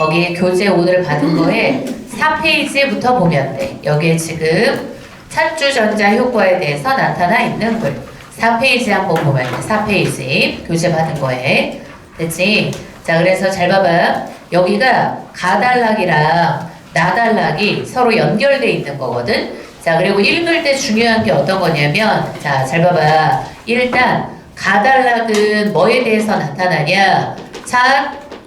거기 교재 오늘 받은 거에 4페이지부터 보면 돼. 여기에 지금 차주전자 효과에 대해서 나타나 있는 글. 4페이지 한번 보면 돼. 4페이지 교재 받은 거에. 됐지? 자, 그래서 잘 봐봐. 여기가 가달락이랑 나달락이 서로 연결돼 있는 거거든. 자, 그리고 읽을 때 중요한 게 어떤 거냐면, 자, 잘 봐봐. 일단 가달락은 뭐에 대해서 나타나냐?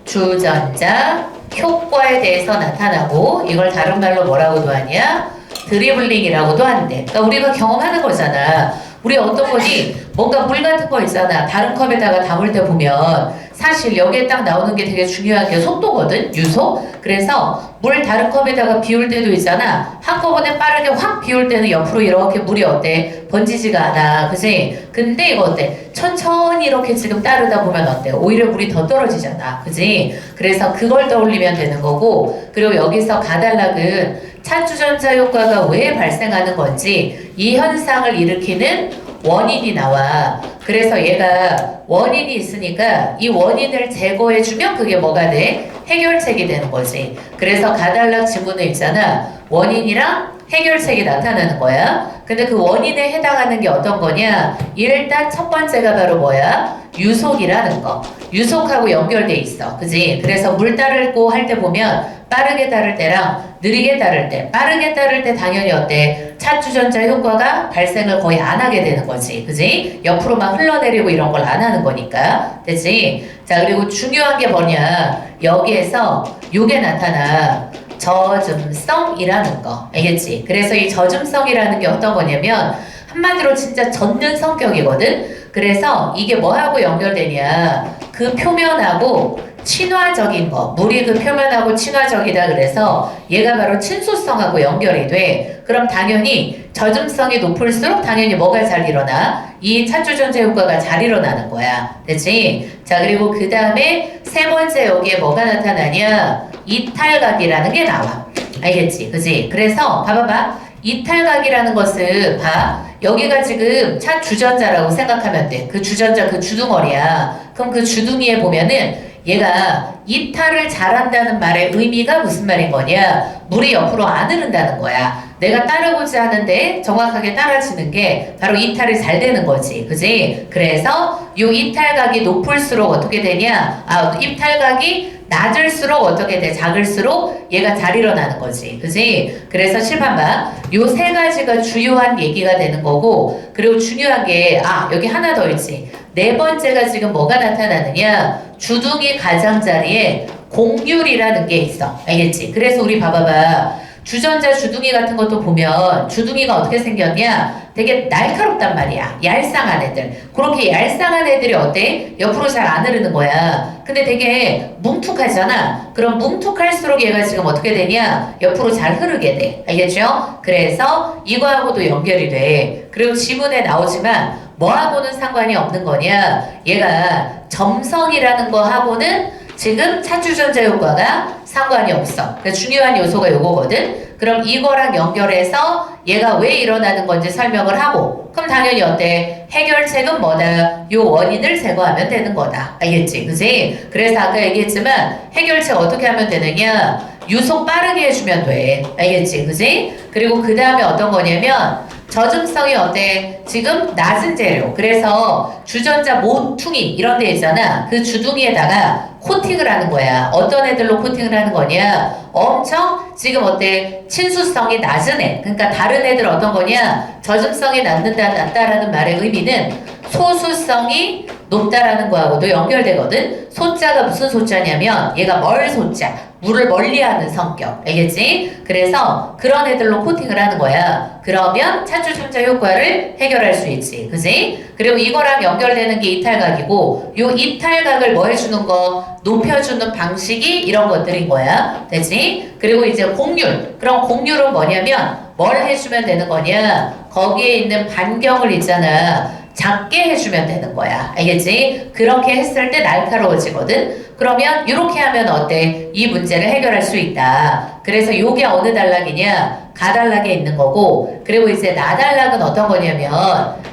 차주전자 효과에 대해서 나타나고, 이걸 다른 말로 뭐라고도 하냐? 드리블링이라고도 한대. 그러니까 우리가 경험하는 거잖아. 우리 어떤 거니 뭔가 물 같은 거 있잖아. 다른 컵에다가 담을 때 보면 사실 여기에 딱 나오는 게 되게 중요한 게 속도거든. 유속. 그래서 물 다른 컵에다가 비울 때도 있잖아. 한꺼번에 빠르게 확 비울 때는 옆으로 이렇게 물이 어때? 번지지가 않아. 그지? 근데 이거 어때? 천천히 이렇게 지금 따르다 보면 어때? 오히려 물이 더 떨어지잖아. 그지? 그래서 그걸 떠올리면 되는 거고, 그리고 여기서 가달락은 차주전자 효과가 왜 발생하는 건지 이 현상을 일으키는 원인이 나와. 그래서 얘가 원인이 있으니까 이 원인을 제거해주면 그게 뭐가 돼? 해결책이 되는 거지. 그래서 가달락 지문은 있잖아. 원인이랑 해결책이 나타나는 거야. 근데 그 원인에 해당하는 게 어떤 거냐? 일단 첫 번째가 바로 뭐야? 유속이라는 거. 유속하고 연결돼 있어. 그지? 그래서 물 따르고 할 때 보면 빠르게 따를 때랑 느리게 따를 때, 빠르게 따를 때 당연히 어때? 차주전자 효과가 발생을 거의 안 하게 되는 거지. 그지? 옆으로 막 흘러내리고 이런 걸 안 하는 거니까. 됐지? 자, 그리고 중요한 게 뭐냐? 여기에서 요게 나타나. 젖음성이라는 거. 알겠지? 그래서 이 젖음성이라는 게 어떤 거냐면 한마디로 진짜 젖는 성격이거든? 그래서 이게 뭐하고 연결되냐? 그 표면하고 친화적인 거. 물이 그 표면하고 친화적이다 그래서 얘가 바로 친소성하고 연결이 돼. 그럼 당연히 젖음성이 높을수록 당연히 뭐가 잘 일어나? 이 차주전자 효과가 잘 일어나는 거야. 됐지? 자, 그리고 그 다음에 세 번째 여기에 뭐가 나타나냐? 이탈각이라는 게 나와. 알겠지? 그지? 그래서 봐봐봐. 이탈각이라는 것은 봐. 여기가 지금 차주전자라고 생각하면 돼. 그 주전자 그 주둥어리야. 그럼 그 주둥이에 보면은 얘가 이탈을 잘한다는 말의 의미가 무슨 말인 거냐? 물이 옆으로 안 흐른다는 거야. 내가 따르고자 하는데 정확하게 따라지는 게 바로 이탈이 잘 되는 거지. 그지? 그래서 이 이탈각이 높을수록 어떻게 되냐? 이탈각이 낮을수록 어떻게 돼? 작을수록 얘가 잘 일어나는 거지. 그지? 그래서 칠판 봐. 요 세 가지가 주요한 얘기가 되는 거고, 그리고 중요한 게, 여기 하나 더 있지. 네 번째가 지금 뭐가 나타나느냐? 주둥이 가장자리에 곡률이라는 게 있어. 알겠지? 그래서 우리 봐봐봐. 주전자 주둥이 같은 것도 보면 주둥이가 어떻게 생겼냐? 되게 날카롭단 말이야. 얄쌍한 애들. 그렇게 얄쌍한 애들이 어때? 옆으로 잘 안 흐르는 거야. 근데 되게 뭉툭하잖아. 그럼 뭉툭할수록 얘가 지금 어떻게 되냐? 옆으로 잘 흐르게 돼. 알겠죠? 그래서 이거하고도 연결이 돼. 그리고 지문에 나오지만 뭐하고는 상관이 없는 거냐? 얘가 점성이라는 거하고는 지금 차주전자 효과가 상관이 없어. 그러니까 중요한 요소가 요거거든. 그럼 이거랑 연결해서 얘가 왜 일어나는 건지 설명을 하고, 그럼 당연히 어때? 해결책은 뭐다? 요 원인을 제거하면 되는 거다. 알겠지? 그지? 그래서 아까 얘기했지만 해결책 어떻게 하면 되느냐? 유속 빠르게 해주면 돼. 알겠지? 그지? 그리고 그 다음에 어떤 거냐면 젖음성이 어때? 지금 낮은 재료. 그래서 주전자 모퉁이 이런 데 있잖아. 그 주둥이에다가 코팅을 하는 거야. 어떤 애들로 코팅을 하는 거냐? 엄청 지금 어때? 친수성이 낮은 애. 그러니까 다른 애들 어떤 거냐? 젖음성이 낮다라는 말의 의미는 소수성이 높다라는 거하고도 연결되거든. 소자가 무슨 소자냐면 얘가 멀소자. 물을 멀리하는 성격. 알겠지? 그래서 그런 애들로 코팅을 하는 거야. 그러면 차주전자 효과를 해결할 수 있지. 그지? 그리고 이거랑 연결되는 게 이탈각이고, 요 이탈각을 뭐 해주는 거? 높여주는 방식이 이런 것들인 거야. 되지? 그리고 이제 곡률. 그럼 곡률은 뭐냐면 뭘 해주면 되는 거냐? 거기에 있는 반경을 있잖아. 작게 해주면 되는 거야. 알겠지? 그렇게 했을 때 날카로워지거든? 그러면 이렇게 하면 어때? 이 문제를 해결할 수 있다. 그래서 요게 어느 단락이냐? 가단락에 있는 거고, 그리고 이제 나단락은 어떤 거냐면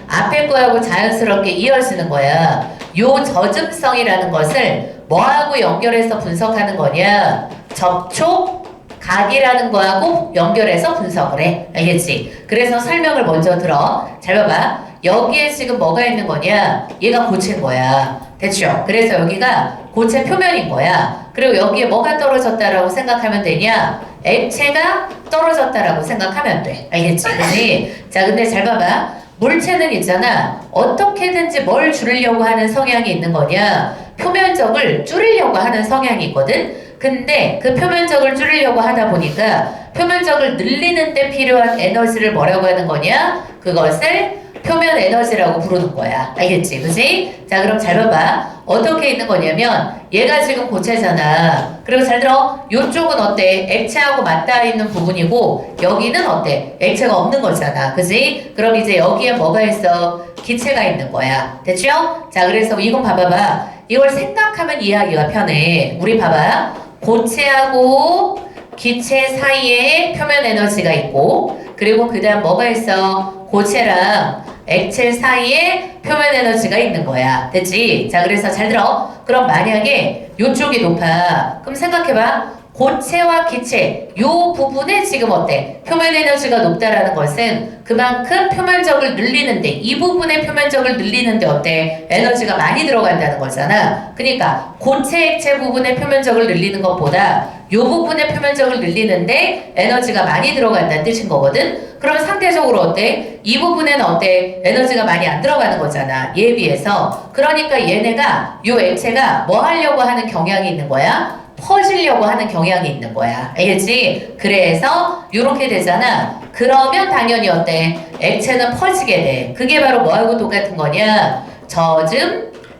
앞에 거하고 자연스럽게 이어지는 거야. 요 젖음성이라는 것을 뭐하고 연결해서 분석하는 거냐? 접촉 각이라는 거하고 연결해서 분석을 해. 알겠지? 그래서 설명을 먼저 들어. 잘 봐봐. 여기에 지금 뭐가 있는 거냐? 얘가 고체인 거야. 됐죠? 그래서 여기가 고체 표면인 거야. 그리고 여기에 뭐가 떨어졌다라고 생각하면 되냐? 액체가 떨어졌다라고 생각하면 돼. 알겠지? 그치? 자, 근데 잘 봐봐. 물체는 있잖아. 어떻게든지 뭘 줄이려고 하는 성향이 있는 거냐? 표면적을 줄이려고 하는 성향이 있거든? 근데 그 표면적을 줄이려고 하다 보니까 표면적을 늘리는 데 필요한 에너지를 뭐라고 하는 거냐? 그것을 표면 에너지라고 부르는 거야. 알겠지? 그치? 자, 그럼 잘 봐봐. 어떻게 있는 거냐면 얘가 지금 고체잖아. 그리고 잘 들어. 이쪽은 어때? 액체하고 맞닿아 있는 부분이고 여기는 어때? 액체가 없는 거잖아. 그치? 그럼 이제 여기에 뭐가 있어? 기체가 있는 거야. 됐죠? 자, 그래서 이건 봐봐봐. 이걸 생각하면 이해하기가 편해. 우리 봐봐. 고체하고 기체 사이에 표면 에너지가 있고 그리고 그 다음 뭐가 있어? 고체랑 액체 사이에 표면 에너지가 있는 거야. 됐지? 자, 그래서 잘 들어. 그럼 만약에 이쪽이 높아. 그럼 생각해봐. 고체와 기체 요 부분에 지금 어때? 표면 에너지가 높다라는 것은 그만큼 표면적을 늘리는데 이 부분의 표면적을 늘리는데 어때? 에너지가 많이 들어간다는 거잖아. 그러니까 고체 액체 부분의 표면적을 늘리는 것보다 요 부분의 표면적을 늘리는데 에너지가 많이 들어간다는 뜻인 거거든. 그러면 상대적으로 어때? 이 부분에는 어때? 에너지가 많이 안 들어가는 거잖아. 얘에 비해서. 그러니까 얘네가 요 액체가 뭐 하려고 하는 경향이 있는 거야? 퍼지려고 하는 경향이 있는 거야. 알겠지? 그래서 이렇게 되잖아. 그러면 당연히 어때? 액체는 퍼지게 돼. 그게 바로 뭐하고 똑같은 거냐?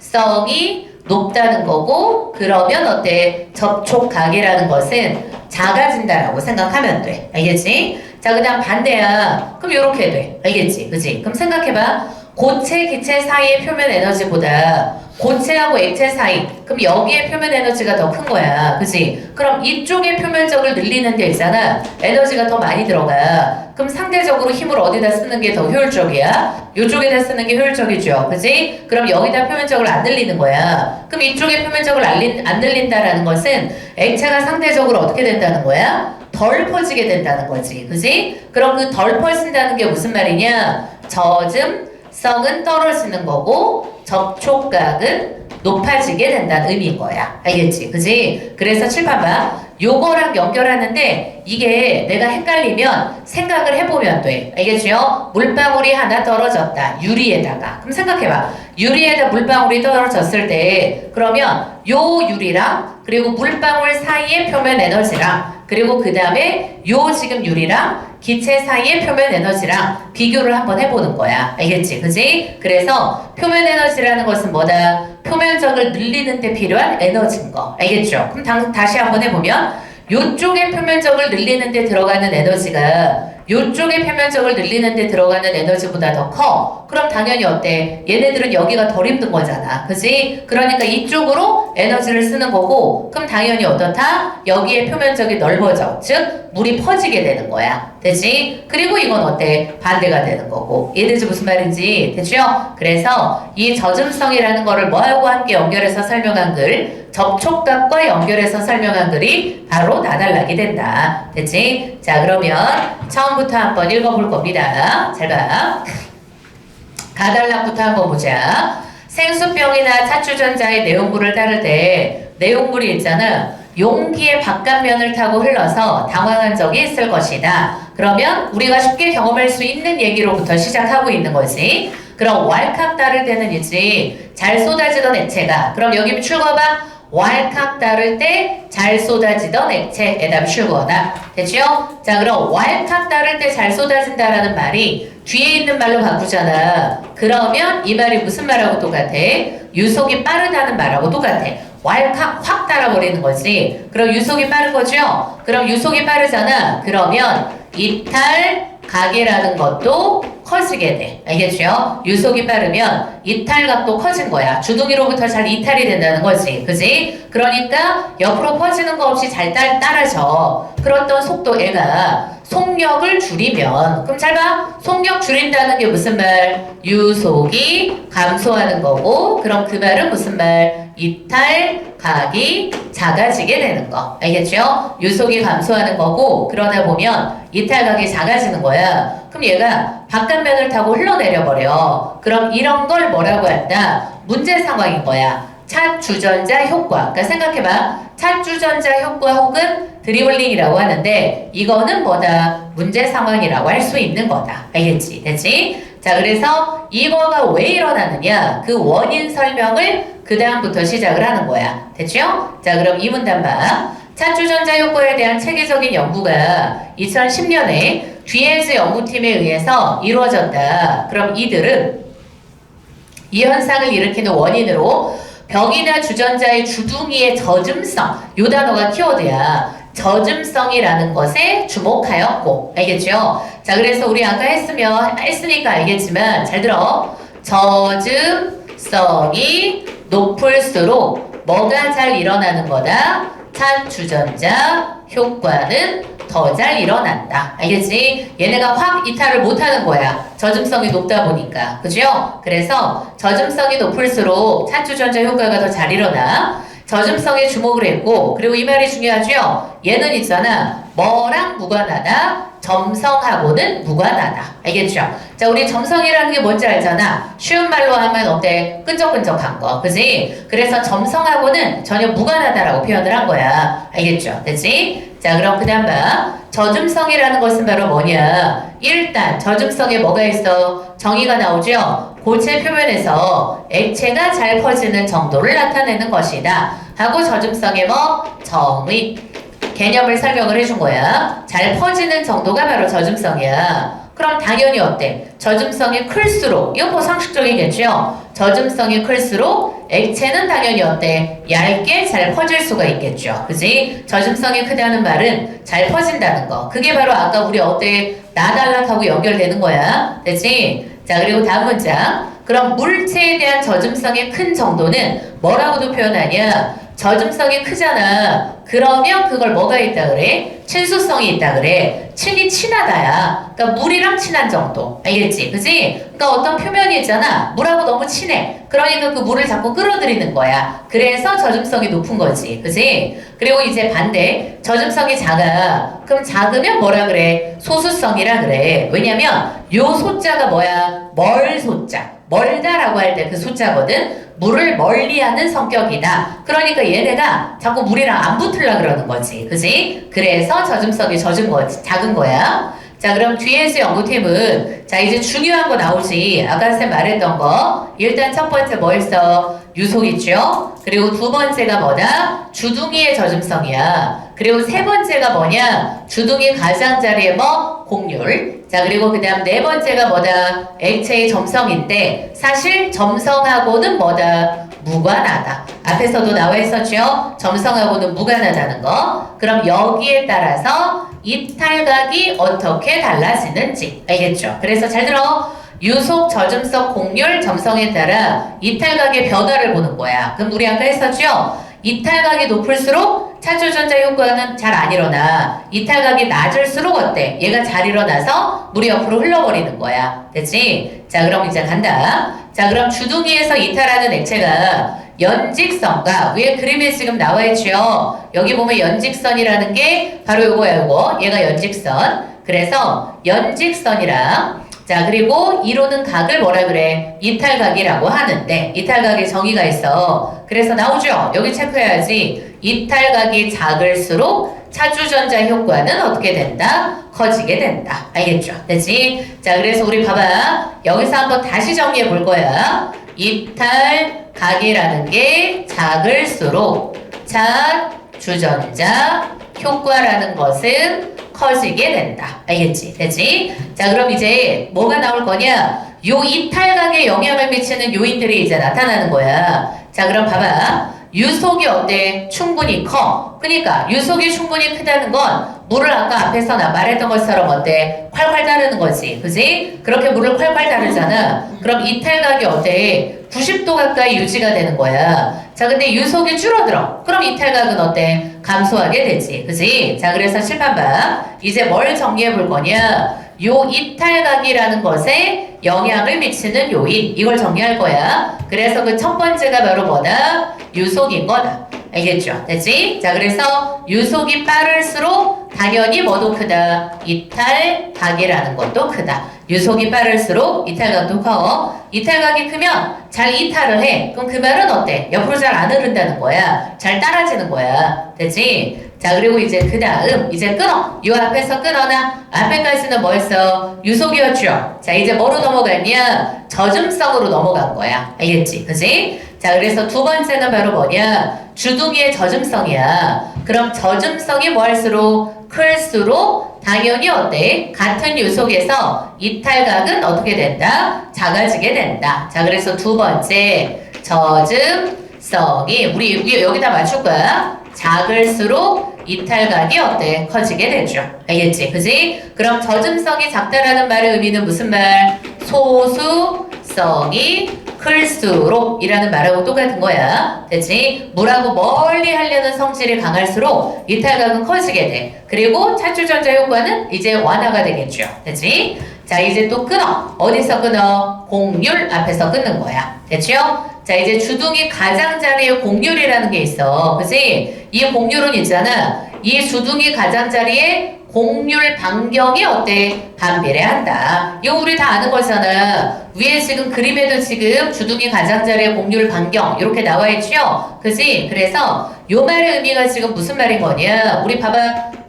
젖음성이 높다는 거고 그러면 어때? 접촉각이라는 것은 작아진다라고 생각하면 돼. 알겠지? 자, 그 다음 반대야. 그럼 이렇게 돼. 알겠지? 그치? 그럼 생각해봐. 고체, 기체 사이의 표면 에너지보다 고체하고 액체 사이 그럼 여기에 표면 에너지가 더 큰 거야. 그치? 그럼 이쪽의 표면적을 늘리는 데 있잖아. 에너지가 더 많이 들어가. 그럼 상대적으로 힘을 어디다 쓰는 게 더 효율적이야? 이쪽에다 쓰는 게 효율적이죠. 그치? 그럼 여기다 표면적을 안 늘리는 거야. 그럼 이쪽에 표면적을 안 늘린다라는 것은 액체가 상대적으로 어떻게 된다는 거야? 덜 퍼지게 된다는 거지. 그치? 그럼 그 덜 퍼진다는 게 무슨 말이냐? 젖음성은 떨어지는 거고 접촉각은 높아지게 된다는 의미인 거야. 알겠지? 그지? 그래서 칠판 봐. 요거랑 연결하는데 이게 내가 헷갈리면 생각을 해보면 돼. 알겠죠? 물방울이 하나 떨어졌다. 유리에다가. 그럼 생각해봐. 유리에다 물방울이 떨어졌을 때 그러면 요 유리랑 그리고 물방울 사이의 표면 에너지랑 그리고 그 다음에 요 지금 유리랑 기체 사이의 표면 에너지랑 비교를 한번 해보는 거야. 알겠지? 그지? 그래서 표면 에너지라는 것은 뭐다? 표면적을 늘리는 데 필요한 에너지인 거. 알겠죠? 그럼 다시 한번 해보면 요쪽의 표면적을 늘리는 데 들어가는 에너지가 요쪽의 표면적을 늘리는 데 들어가는 에너지보다 더 커. 그럼 당연히 어때? 얘네들은 여기가 덜 힘든 거잖아. 그치? 그러니까 이쪽으로 에너지를 쓰는 거고 그럼 당연히 어떻다? 여기에 표면적이 넓어져. 즉 물이 퍼지게 되는 거야. 되지? 그리고 이건 어때? 반대가 되는 거고. 이해되지 무슨 말인지? 됐죠? 그래서 이 젖음성이라는 거를 뭐하고 함께 연결해서 설명한 글 접촉각과 연결해서 설명한 글이 바로 나달락이 된다. 됐지? 자, 그러면 처음부터 한번 읽어볼 겁니다. 잘 봐. 가달락부터 한번 보자. 생수병이나 차추전자의 내용물을 따를 때 내용물이 있잖아. 용기의 바깥면을 타고 흘러서 당황한 적이 있을 것이다. 그러면 우리가 쉽게 경험할 수 있는 얘기로부터 시작하고 있는 거지. 그럼 왈칵 따를 때는 있지. 잘 쏟아지던 액체가. 그럼 여기 출거봐. 왈칵 따를 때 잘 쏟아지던 액체에다 출거다. 됐죠? 자, 그럼 왈칵 따를 때 잘 쏟아진다라는 말이 뒤에 있는 말로 바꾸잖아. 그러면 이 말이 무슨 말하고 똑같아? 유속이 빠르다는 말하고 똑같아. 왈칵 확 따라버리는 거지. 그럼 유속이 빠른 거죠? 그럼 유속이 빠르잖아. 그러면 이탈 각이라는 것도 커지게 돼. 알겠죠? 유속이 빠르면 이탈각도 커진 거야. 주둥이로부터 잘 이탈이 된다는 거지. 그지? 그러니까 옆으로 퍼지는 거 없이 잘 따라져. 그렇던 속도 애가 속력을 줄이면, 그럼 잘 봐. 속력 줄인다는 게 무슨 말? 유속이 감소하는 거고, 그럼 그 말은 무슨 말? 이탈각이 작아지게 되는 거. 알겠죠? 유속이 감소하는 거고, 그러다 보면 이탈각이 작아지는 거야. 그럼 얘가 바깥면을 타고 흘러내려 버려. 그럼 이런 걸 뭐라고 한다? 문제 상황인 거야. 차주전자 효과. 그러니까 생각해봐. 차주전자 효과 혹은 드리블링이라고 하는데 이거는 뭐다? 문제 상황이라고 할 수 있는 거다. 알겠지? 됐지? 자, 그래서 이거가 왜 일어나느냐? 그 원인 설명을 그 다음부터 시작을 하는 거야. 됐죠? 자, 그럼 이 문단 봐. 차주전자 효과에 대한 체계적인 연구가 2010년에 뒤에즈 연구팀에 의해서 이루어졌다. 그럼 이들은 이 현상을 일으키는 원인으로 벽이나 주전자의 주둥이의 젖음성, 요 단어가 키워드야. 젖음성이라는 것에 주목하였고, 알겠죠? 자, 그래서 우리 아까 했으니까 알겠지만 잘 들어. 젖음성이 높을수록 뭐가 잘 일어나는 거다? 차주전자 효과는 더 잘 일어난다. 알겠지? 얘네가 확 이탈을 못하는 거야. 젖음성이 높다 보니까. 그죠? 그래서 젖음성이 높을수록 차주전자 효과가 더 잘 일어나. 젖음성에 주목을 했고, 그리고 이 말이 중요하죠? 얘는 있잖아. 뭐랑 무관하다? 점성하고는 무관하다. 알겠죠? 자, 우리 점성이라는 게 뭔지 알잖아. 쉬운 말로 하면 어때? 끈적끈적한 거. 그지? 그래서 점성하고는 전혀 무관하다라고 표현을 한 거야. 알겠죠? 됐지? 자, 그럼 그 다음 봐. 젖음성이라는 것은 바로 뭐냐? 일단 젖음성에 뭐가 있어? 정의가 나오죠? 고체 표면에서 액체가 잘 퍼지는 정도를 나타내는 것이다. 하고 젖음성의 뭐? 정의. 개념을 설명을 해준 거야. 잘 퍼지는 정도가 바로 젖음성이야. 그럼 당연히 어때? 젖음성이 클수록, 이건 뭐 상식적이겠죠? 젖음성이 클수록 액체는 당연히 어때? 얇게 잘 퍼질 수가 있겠죠. 그지? 젖음성이 크다는 말은 잘 퍼진다는 거. 그게 바로 아까 우리 어때? 나달락하고 연결되는 거야. 됐지? 자, 그리고 다음 문장. 그럼 물체에 대한 젖음성의 큰 정도는 뭐라고도 표현하냐? 젖음성이 크잖아. 그러면 그걸 뭐가 있다 그래? 친수성이 있다 그래. 친이 친하다야. 그러니까 물이랑 친한 정도. 알겠지? 그지? 그러니까 어떤 표면이 있잖아. 물하고 너무 친해. 그러니까 그 물을 자꾸 끌어들이는 거야. 그래서 젖음성이 높은 거지. 그지? 그리고 이제 반대. 젖음성이 작아. 그럼 작으면 뭐라 그래? 소수성이라 그래. 왜냐면 요 소자가 뭐야? 멀 소자. 멀다라고 할 때 그 소자거든. 물을 멀리하는 성격이다. 그러니까 얘네가 자꾸 물이랑 안 붙으려 그러는 거지. 그지? 그래서 젖음성이 작은 거야. 자, 그럼 뒤에서 연구팀은 자, 이제 중요한 거 나오지. 아까 쌤 말했던 거. 일단 첫 번째 뭐 했어? 유속 있죠? 그리고 두 번째가 뭐다? 주둥이의 젖음성이야. 그리고 세 번째가 뭐냐? 주둥이 가장자리에 뭐? 곡률. 자, 그리고 그 다음 네 번째가 뭐다? 액체의 점성인데 사실 점성하고는 뭐다? 무관하다. 앞에서도 나와 있었죠? 점성하고는 무관하다는 거. 그럼 여기에 따라서 이탈각이 어떻게 달라지는지 알겠죠? 그래서 잘 들어. 유속, 젖음성, 곡률, 점성에 따라 이탈각의 변화를 보는 거야. 그럼 우리 아까 했었죠? 이탈각이 높을수록 차주전자 효과는 잘 안 일어나. 이탈각이 낮을수록 어때? 얘가 잘 일어나서 물이 옆으로 흘러버리는 거야. 됐지? 자, 그럼 이제 간다. 자, 그럼 주둥이에서 이탈하는 액체가 연직선과 위에 그림에 지금 나와 있죠. 여기 보면 연직선이라는 게 바로 요거야, 요거. 얘가 연직선. 그래서 연직선이랑 자, 그리고 이루는 각을 뭐라 그래? 이탈각이라고 하는데 이탈각의 정의가 있어. 그래서 나오죠? 여기 체크해야지. 이탈각이 작을수록 차주전자 효과는 어떻게 된다? 커지게 된다. 알겠죠? 됐지? 자, 그래서 우리 봐봐. 여기서 한번 다시 정리해 볼 거야. 이탈각이라는 게 작을수록 차주전자 효과라는 것은 커지게 된다. 알겠지? 됐지? 자, 그럼 이제 뭐가 나올 거냐? 요 이탈각에 영향을 미치는 요인들이 이제 나타나는 거야. 자, 그럼 봐봐. 유속이 어때? 충분히 커. 그러니까 유속이 충분히 크다는 건 물을 아까 앞에서 나 말했던 것처럼 어때? 콸콸 다르는 거지. 그지? 그렇게 물을 콸콸 다르잖아. 그럼 이탈각이 어때? 90도 가까이 유지가 되는 거야. 자, 근데 유속이 줄어들어. 그럼 이탈각은 어때? 감소하게 되지. 그지? 자, 그래서 칠판 봐. 이제 뭘 정리해 볼 거냐? 요 이탈각이라는 것에 영향을 미치는 요인. 이걸 정리할 거야. 그래서 그 첫 번째가 바로 뭐다? 유속인 거다. 알겠죠? 됐지? 자, 그래서 유속이 빠를수록 당연히 뭐도 크다? 이탈각이라는 것도 크다. 유속이 빠를수록 이탈각도 커. 이탈각이 크면 잘 이탈을 해. 그럼 그 말은 어때? 옆으로 잘 안 흐른다는 거야. 잘 따라지는 거야. 됐지? 자, 그리고 이제 그 다음 이제 끊어. 요 앞에서 끊어나 앞에까지는 뭐였어? 유속이었죠. 자, 이제 뭐로 넘어갔냐? 젖음성으로 넘어간 거야. 알겠지? 그지? 자, 그래서 두 번째는 바로 뭐냐? 주둥이의 젖음성이야. 그럼 젖음성이 뭐 할수록 클수록 당연히 어때? 같은 유속에서 이탈각은 어떻게 된다? 작아지게 된다. 자, 그래서 두 번째 젖음성이 우리 여기다 맞출 거야. 작을수록 이탈각이 어때? 커지게 되죠. 알겠지? 그지? 그럼 젖음성이 작다라는 말의 의미는 무슨 말? 소수성이 클수록 이라는 말하고 똑같은 거야. 됐지? 물하고 멀리 하려는 성질이 강할수록 이탈각은 커지게 돼. 그리고 차추전자 효과는 이제 완화가 되겠죠. 됐지? 자, 이제 또 끊어. 어디서 끊어? 공률 앞에서 끊는 거야. 됐죠? 자, 이제 주둥이 가장자리에 공률이라는 게 있어. 그지? 이 공률은 있잖아. 이 주둥이 가장자리에 공률 반경이 어때? 반비례한다. 이거 우리 다 아는 거잖아. 위에 지금 그림에도 지금 주둥이 가장자리에 공률 반경 이렇게 나와 있죠? 그지? 그래서 요 말의 의미가 지금 무슨 말인 거냐? 우리 봐봐.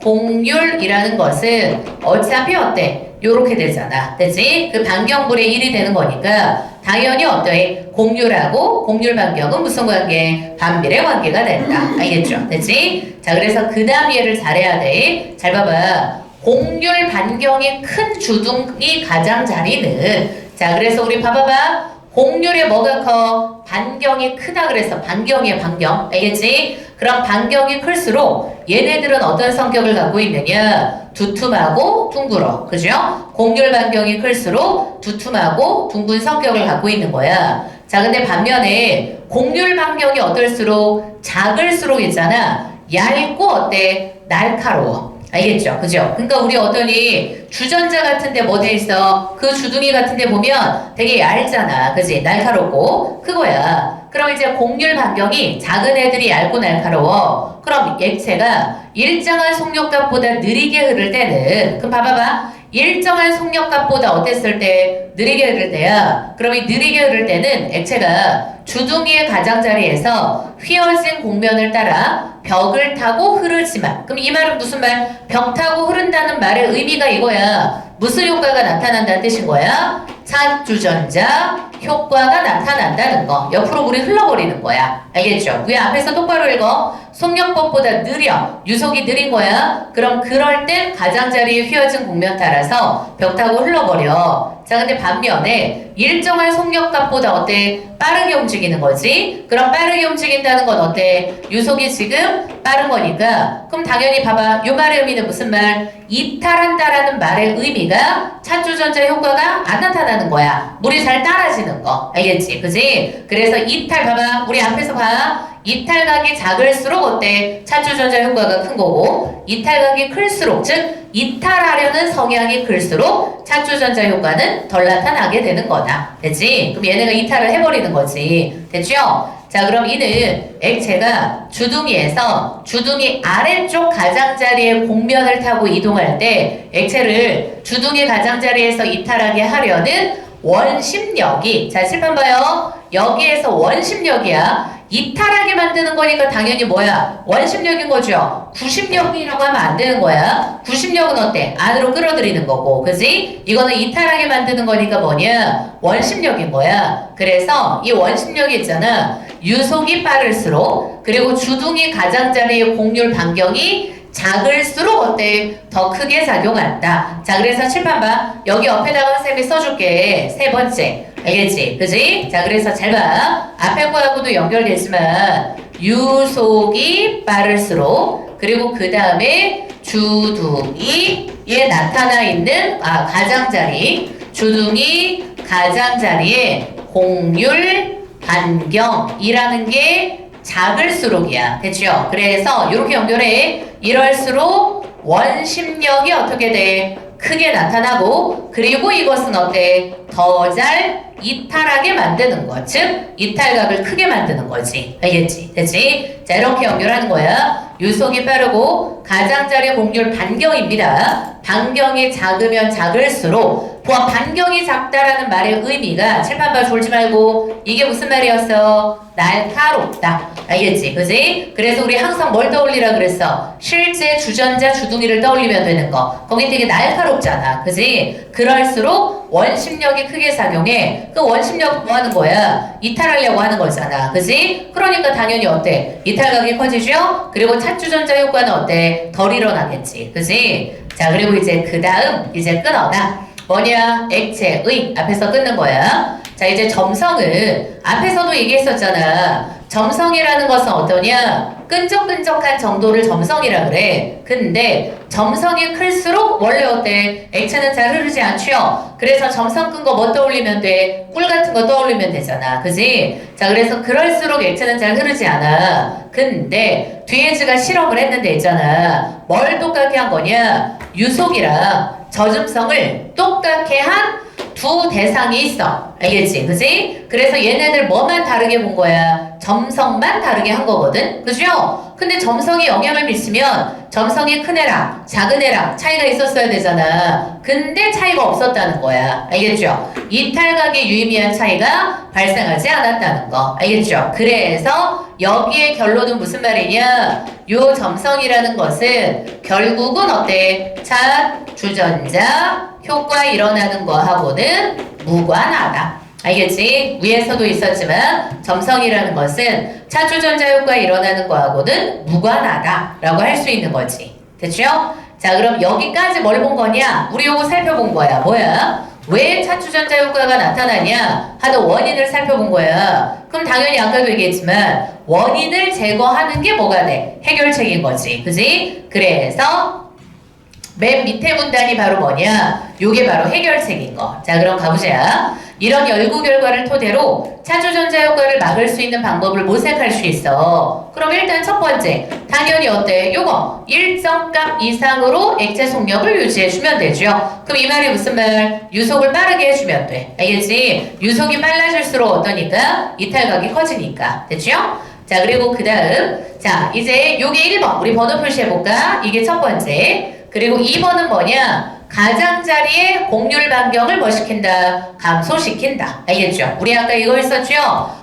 공률이라는 것은 어차피 어때? 요렇게 되잖아. 됐지? 그 반경분의 1이 되는 거니까 당연히 어때? 공률하고 공률 반경은 무슨 관계? 반비례 관계가 된다. 알겠죠? 됐지? 자, 그래서 그 다음 얘를 잘해야 돼. 잘 봐봐. 공률 반경이 큰 주둥이 가장자리는 자, 그래서 우리 봐봐봐. 공률에 뭐가 커? 반경이 크다 그래서 반경이야 반경. 알겠지? 그럼 반경이 클수록 얘네들은 어떤 성격을 갖고 있느냐? 두툼하고 둥글어. 그죠? 공률 반경이 클수록 두툼하고 둥근 성격을 갖고 있는 거야. 자, 근데 반면에 공률 반경이 어떨수록 작을수록 있잖아. 얇고 어때? 날카로워. 알겠죠? 그죠? 그러니까 우리 어떠니 주전자 같은데 뭐 돼 있어? 그 주둥이 같은데 보면 되게 얇잖아. 그지? 날카롭고 그거야. 그럼 이제 공률 반경이 작은 애들이 얇고 날카로워. 그럼 액체가 일정한 속력값보다 느리게 흐를 때는 그럼 봐봐봐. 일정한 속력값보다 어땠을 때? 느리게 흐를 때야. 그럼 이 느리게 흐를 때는 액체가 주둥이의 가장자리에서 휘어진 곡면을 따라 벽을 타고 흐르지만 그럼 이 말은 무슨 말? 벽 타고 흐른다는 말의 의미가 이거야. 무슨 효과가 나타난다는 뜻인 거야? 차주전자 효과가 나타난다는 거. 옆으로 물이 흘러버리는 거야. 알겠죠? 왜 앞에서 똑바로 읽어? 속력법보다 느려. 유속이 느린 거야. 그럼 그럴 땐 가장자리에 휘어진 곡면 따라서 벽 타고 흘러버려. 자, 근데 반면에 일정한 속력값보다 어때? 빠르게 움직이는 거지. 그럼 빠르게 움직인다는 건 어때? 유속이 지금 빠른 거니까 그럼 당연히 봐봐. 요 말의 의미는 무슨 말? 이탈한다라는 말의 의미가 차주전자 효과가 안 나타나는 거야. 물이 잘 따라지는 거. 알겠지? 그지? 그래서 이탈 봐봐. 우리 앞에서 봐. 이탈각이 작을수록 어때? 차주전자 효과가 큰 거고 이탈각이 클수록 즉 이탈하려는 성향이 클수록 차주전자 효과는 덜 나타나게 되는 거다. 됐지? 그럼 얘네가 이탈을 해버리는 거지. 됐죠? 자, 그럼 이는 액체가 주둥이에서 주둥이 아래쪽 가장자리의 곡면을 타고 이동할 때 액체를 주둥이 가장자리에서 이탈하게 하려는 원심력이 자, 칠판 봐요. 여기에서 원심력이야. 이탈하게 만드는 거니까 당연히 뭐야? 원심력인 거죠. 구심력이라고 하면 안 되는 거야. 구심력은 어때? 안으로 끌어들이는 거고, 그지? 이거는 이탈하게 만드는 거니까 뭐냐? 원심력인 거야. 그래서 이 원심력이 있잖아. 유속이 빠를수록 그리고 주둥이 가장자리의 곡률 반경이 작을수록 어때? 더 크게 작용한다. 자, 그래서 칠판 봐. 여기 옆에다가 쌤이 써줄게. 세 번째. 알겠지? 그지? 자, 그래서 잘 봐. 앞에 거하고도 연결되지만 유속이 빠를수록 그리고 그 다음에 주둥이에 나타나 있는 가장자리 주둥이 가장자리에 곡률 반경이라는 게 작을수록이야. 됐죠? 그래서 이렇게 연결해. 이럴수록 원심력이 어떻게 돼? 크게 나타나고 그리고 이것은 어때? 더 잘 이탈하게 만드는 것. 즉 이탈각을 크게 만드는 거지. 알겠지? 됐지? 자 이렇게 연결하는 거야. 유속이 빠르고 가장자리 곡률 반경입니다. 반경이 작으면 작을수록 보아 반경이 작다라는 말의 의미가 칠판 봐 졸지 말고 이게 무슨 말이었어? 날카롭다. 알겠지? 그지? 그래서 우리 항상 뭘 떠올리라 그랬어? 실제 주전자 주둥이를 떠올리면 되는 거. 거기 되게 날카롭잖아. 그지? 그럴수록 원심력이 크게 작용해. 그 원심력 뭐 하는 거야? 이탈하려고 하는 거잖아. 그지? 그러니까 당연히 어때? 이탈각이 커지죠? 그리고 찻주전자 효과는 어때? 덜 일어나겠지. 그지? 자 그리고 이제 그 다음 이제 끊어나 뭐냐? 액체의 앞에서 끊는 거야. 자 이제 점성은 앞에서도 얘기했었잖아. 점성이라는 것은 어떠냐? 끈적끈적한 정도를 점성이라 그래. 근데 점성이 클수록 원래 어때? 액체는 잘 흐르지 않죠? 그래서 점성 끈 거 뭐 떠올리면 돼? 꿀 같은 거 떠올리면 되잖아. 그지? 자 그래서 그럴수록 액체는 잘 흐르지 않아. 근데 뒤에즈가 실험을 했는데 있잖아. 뭘 똑같게 한 거냐? 유속이랑 젖음성을 똑같게 한 두 대상이 있어. 알겠지? 그지? 그래서 얘네들 뭐만 다르게 본 거야? 점성만 다르게 한 거거든? 그죠? 근데 점성이 영향을 미치면 점성이 큰 애랑 작은 애랑 차이가 있었어야 되잖아. 근데 차이가 없었다는 거야. 알겠죠? 이탈각의 유의미한 차이가 발생하지 않았다는 거. 알겠죠? 그래서 여기에 결론은 무슨 말이냐? 요 점성이라는 것은 결국은 어때? 찻주전자 효과 일어나는 거하고는 무관하다. 알겠지? 위에서도 있었지만 점성이라는 것은 찻주전자 효과 일어나는 거하고는 무관하다 라고 할 수 있는 거지. 됐죠? 자 그럼 여기까지 뭘 본 거냐? 우리 요거 살펴본 거야. 뭐야? 왜 찻주전자 효과가 나타나냐 하는 원인을 살펴본 거야. 그럼 당연히 아까도 얘기했지만 원인을 제거하는 게 뭐가 돼? 해결책인 거지. 그지? 그래서 맨 밑에 문단이 바로 뭐냐? 요게 바로 해결책인 거. 자 그럼 가보자. 이런 연구 결과를 토대로 찻주전자 효과를 막을 수 있는 방법을 모색할 수 있어. 그럼 일단 첫 번째 당연히 어때? 요거 일정 값 이상으로 액체 속력을 유지해주면 되죠. 그럼 이 말이 무슨 말? 유속을 빠르게 해주면 돼. 알겠지? 유속이 빨라질수록 어떠니까? 이탈각이 커지니까. 됐죠? 자 그리고 그 다음 자 이제 요게 1번 우리 번호 표시해볼까? 이게 첫 번째. 그리고 2번은 뭐냐? 가장자리의 곡률 반경을 뭐 시킨다? 감소시킨다. 알겠죠? 우리 아까 이거 했었죠?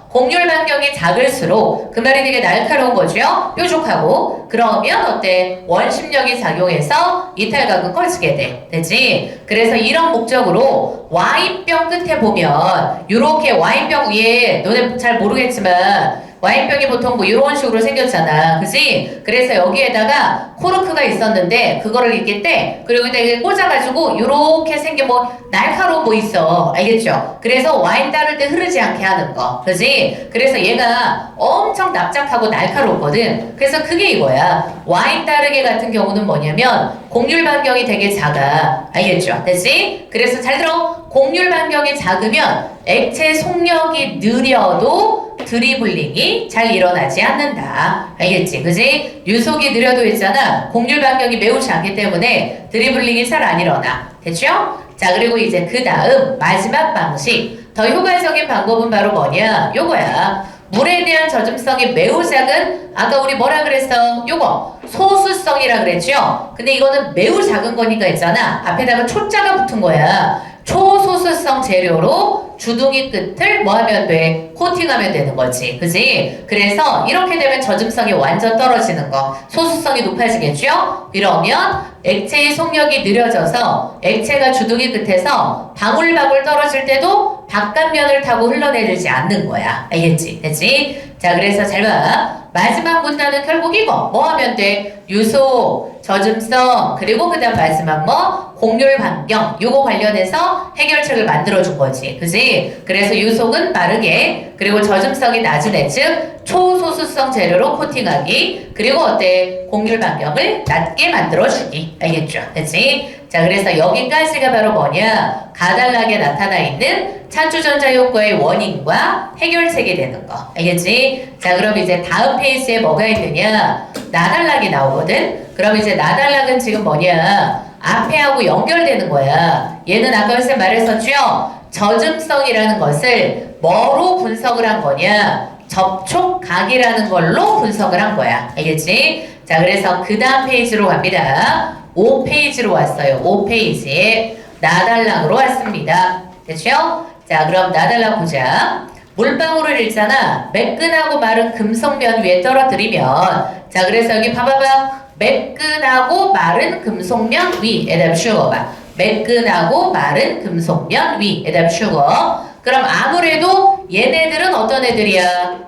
곡률 반경이 작을수록 그 말이 되게 날카로운 거죠? 뾰족하고 그러면 어때? 원심력이 작용해서 이탈각은 커지게 돼. 되지? 그래서 이런 목적으로 와인병 끝에 보면 이렇게 와인병 위에 너네 잘 모르겠지만 와인병이 보통 뭐 이런 식으로 생겼잖아. 그지? 그래서 여기에다가 코르크가 있었는데 그거를 이렇게 떼. 그리고 이렇게 꽂아가지고 이렇게 생긴 뭐 날카로운 뭐 있어. 알겠죠? 그래서 와인 따를 때 흐르지 않게 하는 거. 그지? 그래서 얘가 엄청 납작하고 날카롭거든. 그래서 그게 이거야. 와인 따르개 같은 경우는 뭐냐면 곡률 반경이 되게 작아. 알겠죠? 됐지? 그래서 잘 들어. 곡률 반경이 작으면 액체 속력이 느려도 드리블링이 잘 일어나지 않는다. 알겠지? 그지? 유속이 느려도 있잖아. 곡률 반경이 매우 작기 때문에 드리블링이 잘 안 일어나. 됐죠? 자 그리고 이제 그 다음 마지막 방식 더 효과적인 방법은 바로 뭐냐? 요거야. 물에 대한 젖음성이 매우 작은 아까 우리 뭐라 그랬어? 요거 소수성이라 그랬죠? 근데 이거는 매우 작은 거니까 있잖아. 앞에다가 초자가 붙은 거야. 초소수성 재료로 주둥이 끝을 뭐 하면 돼? 코팅하면 되는 거지. 그지? 그래서 이렇게 되면 젖음성이 완전 떨어지는 거. 소수성이 높아지겠죠? 그러면 액체의 속력이 느려져서 액체가 주둥이 끝에서 방울방울 떨어질 때도 바깥면을 타고 흘러내리지 않는 거야. 알겠지? 됐지? 자, 그래서 잘 봐. 마지막 문단은 결국 이거. 뭐 하면 돼? 유속, 젖음성, 그리고 그 다음 마지막 뭐? 곡률 반경. 요거 관련해서 해결책을 만들어준 거지. 그지? 그래서 유속은 빠르게, 그리고 젖음성이 낮은 애, 즉 초소수성 재료로 코팅하기, 그리고 어때? 공률 반경을 낮게 만들어주기. 알겠죠? 그치? 자, 그래서 여기까지가 바로 뭐냐? 가달락에 나타나 있는 찬주전자 효과의 원인과 해결책이 되는 거. 알겠지? 자, 그럼 이제 다음 페이지에 뭐가 있느냐? 나달락이 나오거든? 그럼 이제 나달락은 지금 뭐냐? 앞에 하고 연결되는 거야. 얘는 아까 선생님 말했었죠? 젖음성이라는 것을 뭐로 분석을 한 거냐? 접촉각이라는 걸로 분석을 한 거야. 알겠지? 자, 그래서 그 다음 페이지로 갑니다. 5페이지로 왔어요. 5페이지에 나달락으로 왔습니다. 됐죠? 자, 그럼 나달락 보자. 물방울을 읽잖아. 매끈하고 마른 금속면 위에 떨어뜨리면, 자, 그래서 여기 봐봐봐. 매끈하고 마른 금속면 위에다 슈거봐. 매끈하고 마른 금속면 위에다 슈거. 그럼 아무래도 얘네들은 어떤 애들이야?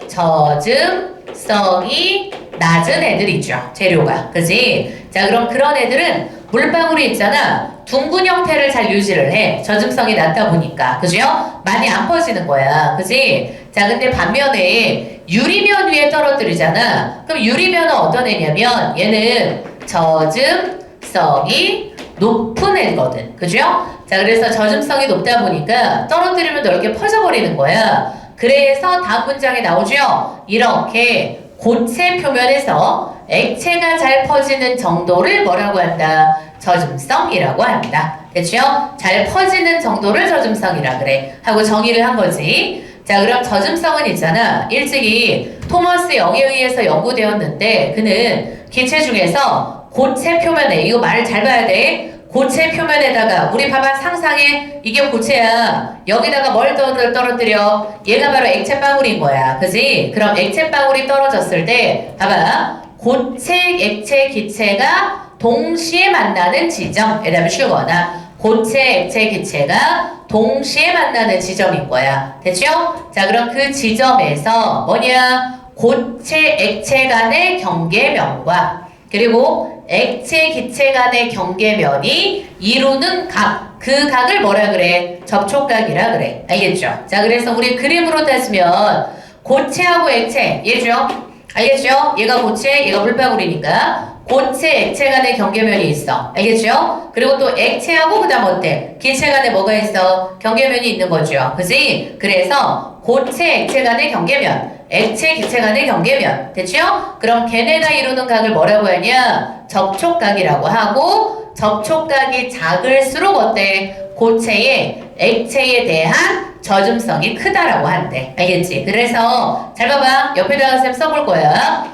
젖음성이 낮은 애들이죠. 재료가. 그지? 자, 그럼 그런 애들은 물방울이 있잖아. 둥근 형태를 잘 유지를 해. 젖음성이 낮다 보니까. 그죠? 많이 안 퍼지는 거야. 그지? 자, 근데 반면에 유리면 위에 떨어뜨리잖아. 그럼 유리면은 어떤 애냐면 얘는 젖음성이 높은 애거든. 그죠? 자, 그래서 젖음성이 높다 보니까 떨어뜨리면 넓게 퍼져버리는 거야. 그래서 다음 문장에 나오죠? 이렇게 고체 표면에서 액체가 잘 퍼지는 정도를 뭐라고 한다? 젖음성이라고 한다. 됐죠? 잘 퍼지는 정도를 젖음성이라 그래. 하고 정의를 한 거지. 자, 그럼 젖음성은 있잖아. 일찍이 토머스 영에 의해서 연구되었는데 그는 기체 중에서 고체 표면에, 이거 말을 잘 봐야 돼. 고체 표면에다가 우리 봐봐, 상상해. 이게 고체야. 여기다가 뭘 떨어뜨려? 얘가 바로 액체 방울인 거야. 그지? 그럼 액체 방울이 떨어졌을 때 봐봐. 고체, 액체, 기체가 동시에 만나는 지점에다 슈거나 고체, 액체, 기체가 동시에 만나는 지점인 거야. 됐죠? 자, 그럼 그 지점에서 뭐냐? 고체, 액체 간의 경계면과 그리고 액체, 기체 간의 경계면이 이루는 각, 그 각을 뭐라 그래? 접촉각이라 그래. 알겠죠? 자, 그래서 우리 그림으로 따지면 고체하고 액체, 얘죠? 알겠죠? 얘가 고체, 얘가 물방울이니까 고체, 액체 간의 경계면이 있어. 알겠죠? 그리고 또 액체하고 그 다음 어때? 기체 간에 뭐가 있어? 경계면이 있는 거죠. 그지? 그래서 고체, 액체 간의 경계면, 액체, 기체 간의 경계면. 됐죠? 그럼 걔네가 이루는 각을 뭐라고 하냐? 접촉각이라고 하고, 접촉각이 작을수록 어때? 고체의, 액체에 대한 젖음성이 크다라고 한대. 알겠지? 그래서 잘 봐봐. 옆에다가 쌤 써볼 거야.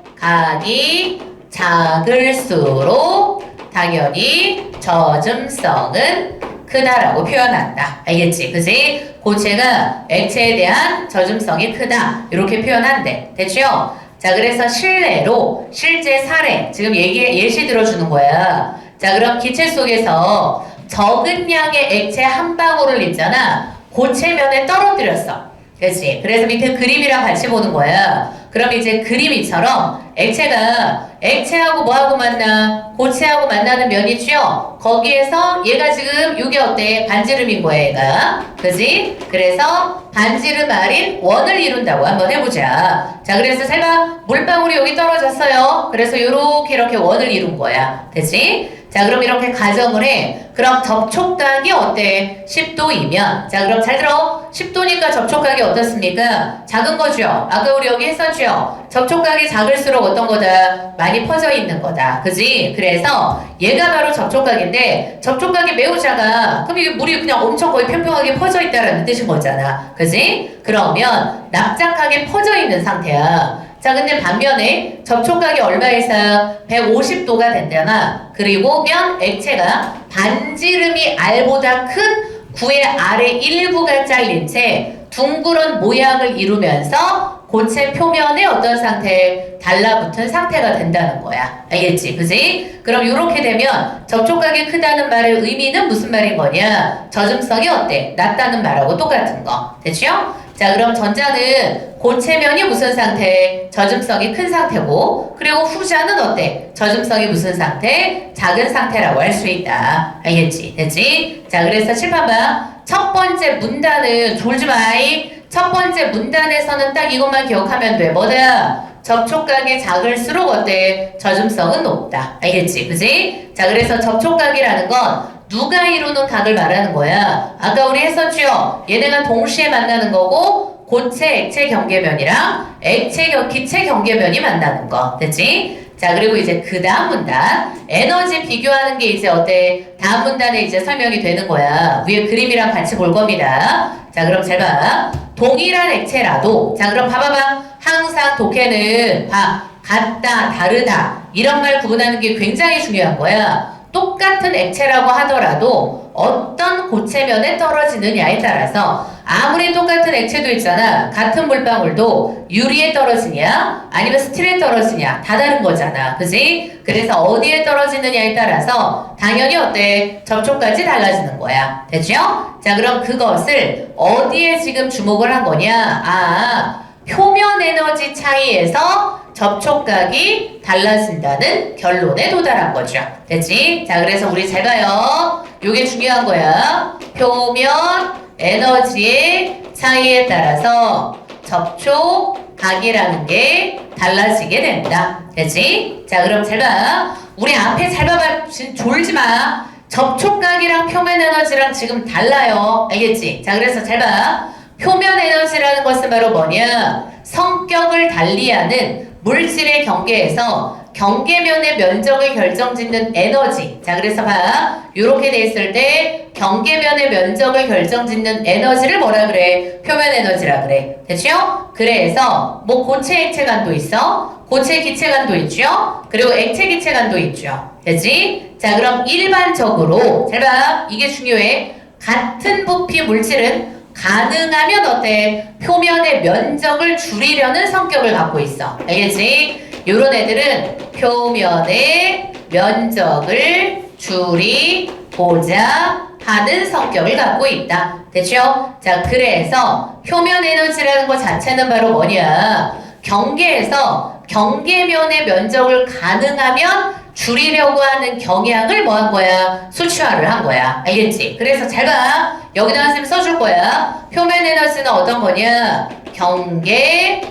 접촉각이 작을수록 당연히 젖음성은 크다라고 표현한다. 알겠지? 그지? 고체가 액체에 대한 젖음성이 크다. 이렇게 표현한대. 됐죠? 자, 그래서 실례로 실제 사례 지금 예시 들어주는 거야. 자, 그럼 기체 속에서 적은 양의 액체 한 방울을 있잖아. 고체면에 떨어뜨렸어. 그렇지? 그래서 밑에 그림이랑 같이 보는 거야. 그럼 이제 그림이처럼 액체가 액체하고 뭐하고 만나? 고체하고 만나는 면이 있죠? 거기에서 얘가 지금 이게 어때? 반지름인 거야, 얘가. 그지? 그래서 반지름 아린 원을 이룬다고 한번 해보자. 자, 그래서 설마 물방울이 여기 떨어졌어요. 그래서 이렇게 원을 이룬 거야. 됐지? 자, 그럼 이렇게 가정을 해. 그럼 접촉각이 어때? 10도이면. 자, 그럼 잘 들어. 10도니까 접촉각이 어떻습니까? 작은 거죠? 아까 우리 여기 했었죠? 접촉각이 작을수록 어떤 거다? 많이 퍼져 있는 거다. 그지? 그래서 얘가 바로 접촉각인데 접촉각이 매우 작아. 그럼 이게 물이 그냥 엄청 거의 평평하게 퍼져 있다라는 뜻인 거잖아. 그지? 그러면 납작하게 퍼져 있는 상태야. 자, 근데 반면에 접촉각이 얼마 이상? 150도가 된다나 그리고 면 액체가 반지름이 R보다 큰 구의 R의 일부가 잘린 채 둥그런 모양을 이루면서 고체 표면에 어떤 상태? 달라붙은 상태가 된다는 거야. 알겠지? 그지? 그럼 이렇게 되면 접촉각이 크다는 말의 의미는 무슨 말인 거냐? 젖음성이 어때? 낮다는 말하고 똑같은 거. 됐죠? 자, 그럼 전자는 고체면이 무슨 상태? 젖음성이 큰 상태고 그리고 후자는 어때? 젖음성이 무슨 상태? 작은 상태라고 할 수 있다. 알겠지? 됐지? 자, 그래서 칠판 봐. 첫 번째 문단은 졸지 마이. 첫 번째 문단에서는 딱 이것만 기억하면 돼. 뭐다? 접촉각이 작을수록 어때? 저중성은 높다. 알겠지? 그지? 자, 그래서 접촉각이라는 건 누가 이루는 각을 말하는 거야? 아까 우리 했었죠? 얘네가 동시에 만나는 거고 고체, 액체 경계면이랑 기체 경계면이 만나는 거. 됐지? 자, 그리고 이제 그 다음 문단 에너지 비교하는 게 이제 어때? 다음 문단에 이제 설명이 되는 거야. 위에 그림이랑 같이 볼 겁니다. 자, 그럼 잘 봐. 동일한 액체라도 자, 그럼 봐봐봐. 항상 독해는 같다, 다르다 이런 말 구분하는 게 굉장히 중요한 거야. 똑같은 액체라고 하더라도 어떤 고체면에 떨어지느냐에 따라서 아무리 똑같은 액체도 있잖아. 같은 물방울도 유리에 떨어지냐 아니면 스틸에 떨어지냐 다 다른 거잖아. 그지? 그래서 어디에 떨어지느냐에 따라서 당연히 어때? 접촉까지 달라지는 거야. 됐죠? 자, 그럼 그것을 어디에 지금 주목을 한 거냐? 표면 에너지 차이에서 접촉각이 달라진다는 결론에 도달한 거죠. 됐지? 자, 그래서 우리 잘 봐요. 요게 중요한 거야. 표면 에너지의 차이에 따라서 접촉각이라는 게 달라지게 된다. 됐지? 자, 그럼 잘 봐. 우리 앞에 잘 봐봐. 지금 졸지 마. 접촉각이랑 표면 에너지랑 지금 달라요. 알겠지? 자, 그래서 잘 봐. 표면 에너지라는 것은 바로 뭐냐? 성격을 달리하는 물질의 경계에서 경계면의 면적을 결정짓는 에너지. 자, 그래서 봐. 이렇게 돼 있을 때 경계면의 면적을 결정짓는 에너지를 뭐라 그래? 표면 에너지라 그래. 됐죠? 그래서 뭐 고체 액체간도 있어. 고체 기체간도 있죠. 그리고 액체 기체간도 있죠. 됐지? 자, 그럼 일반적으로 잘 봐. 이게 중요해. 같은 부피 물질은 가능하면 어때? 표면의 면적을 줄이려는 성격을 갖고 있어. 알겠지? 요런 애들은 표면의 면적을 줄이고자 하는 성격을 갖고 있다. 됐죠? 자, 그래서 표면 에너지라는 것 자체는 바로 뭐냐? 경계에서 경계면의 면적을 가능하면 줄이려고 하는 경향을 뭐 한 거야? 수치화를 한 거야. 알겠지? 그래서 잘 봐. 여기다 선생님 써줄 거야. 표면 에너지는 어떤 거냐? 경계면의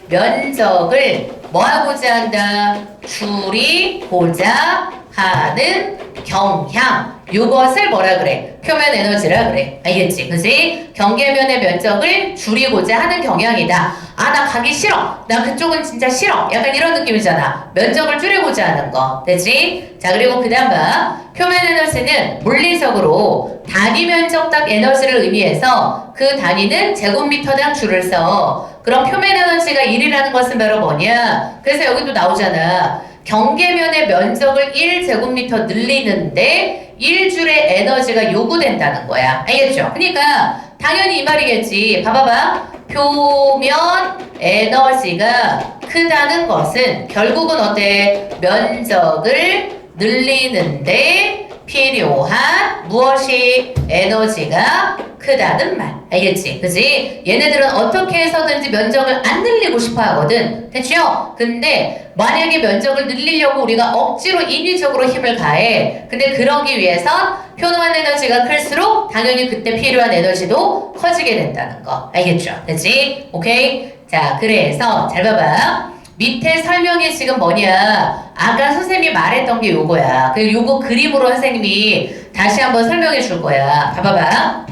면적을 뭐 하고자 한다? 줄이고자 하는 경향. 요것을 뭐라 그래? 표면 에너지라 그래. 알겠지? 그지? 경계면의 면적을 줄이고자 하는 경향이다. 나 가기 싫어. 나 그쪽은 진짜 싫어. 약간 이런 느낌이잖아. 면적을 줄이고자 하는 거. 되지? 자, 그리고 그 다음 봐. 표면 에너지는 물리적으로 단위 면적당 에너지를 의미해서 그 단위는 제곱미터당 줄을 써. 그럼 표면 에너지가 1이라는 것은 바로 뭐냐? 그래서 여기도 나오잖아. 경계면의 면적을 1제곱미터 늘리는데 1줄의 에너지가 요구된다는 거야. 알겠죠? 그러니까 당연히 이 말이겠지. 봐봐봐. 표면 에너지가 크다는 것은 결국은 어때? 면적을 늘리는데 필요한 무엇이 에너지가 크다는 말. 알겠지? 그지? 얘네들은 어떻게 해서든지 면적을 안 늘리고 싶어 하거든. 됐죠? 근데 만약에 면적을 늘리려고 우리가 억지로 인위적으로 힘을 가해. 근데 그러기 위해선 표면 에너지가 클수록 당연히 그때 필요한 에너지도 커지게 된다는 거. 알겠죠? 됐지? 오케이? 자, 그래서 잘 봐봐. 밑에 설명이 지금 뭐냐? 아까 선생님이 말했던 게 요거야. 그리고 요거 그림으로 선생님이 다시 한번 설명해 줄 거야. 봐봐봐.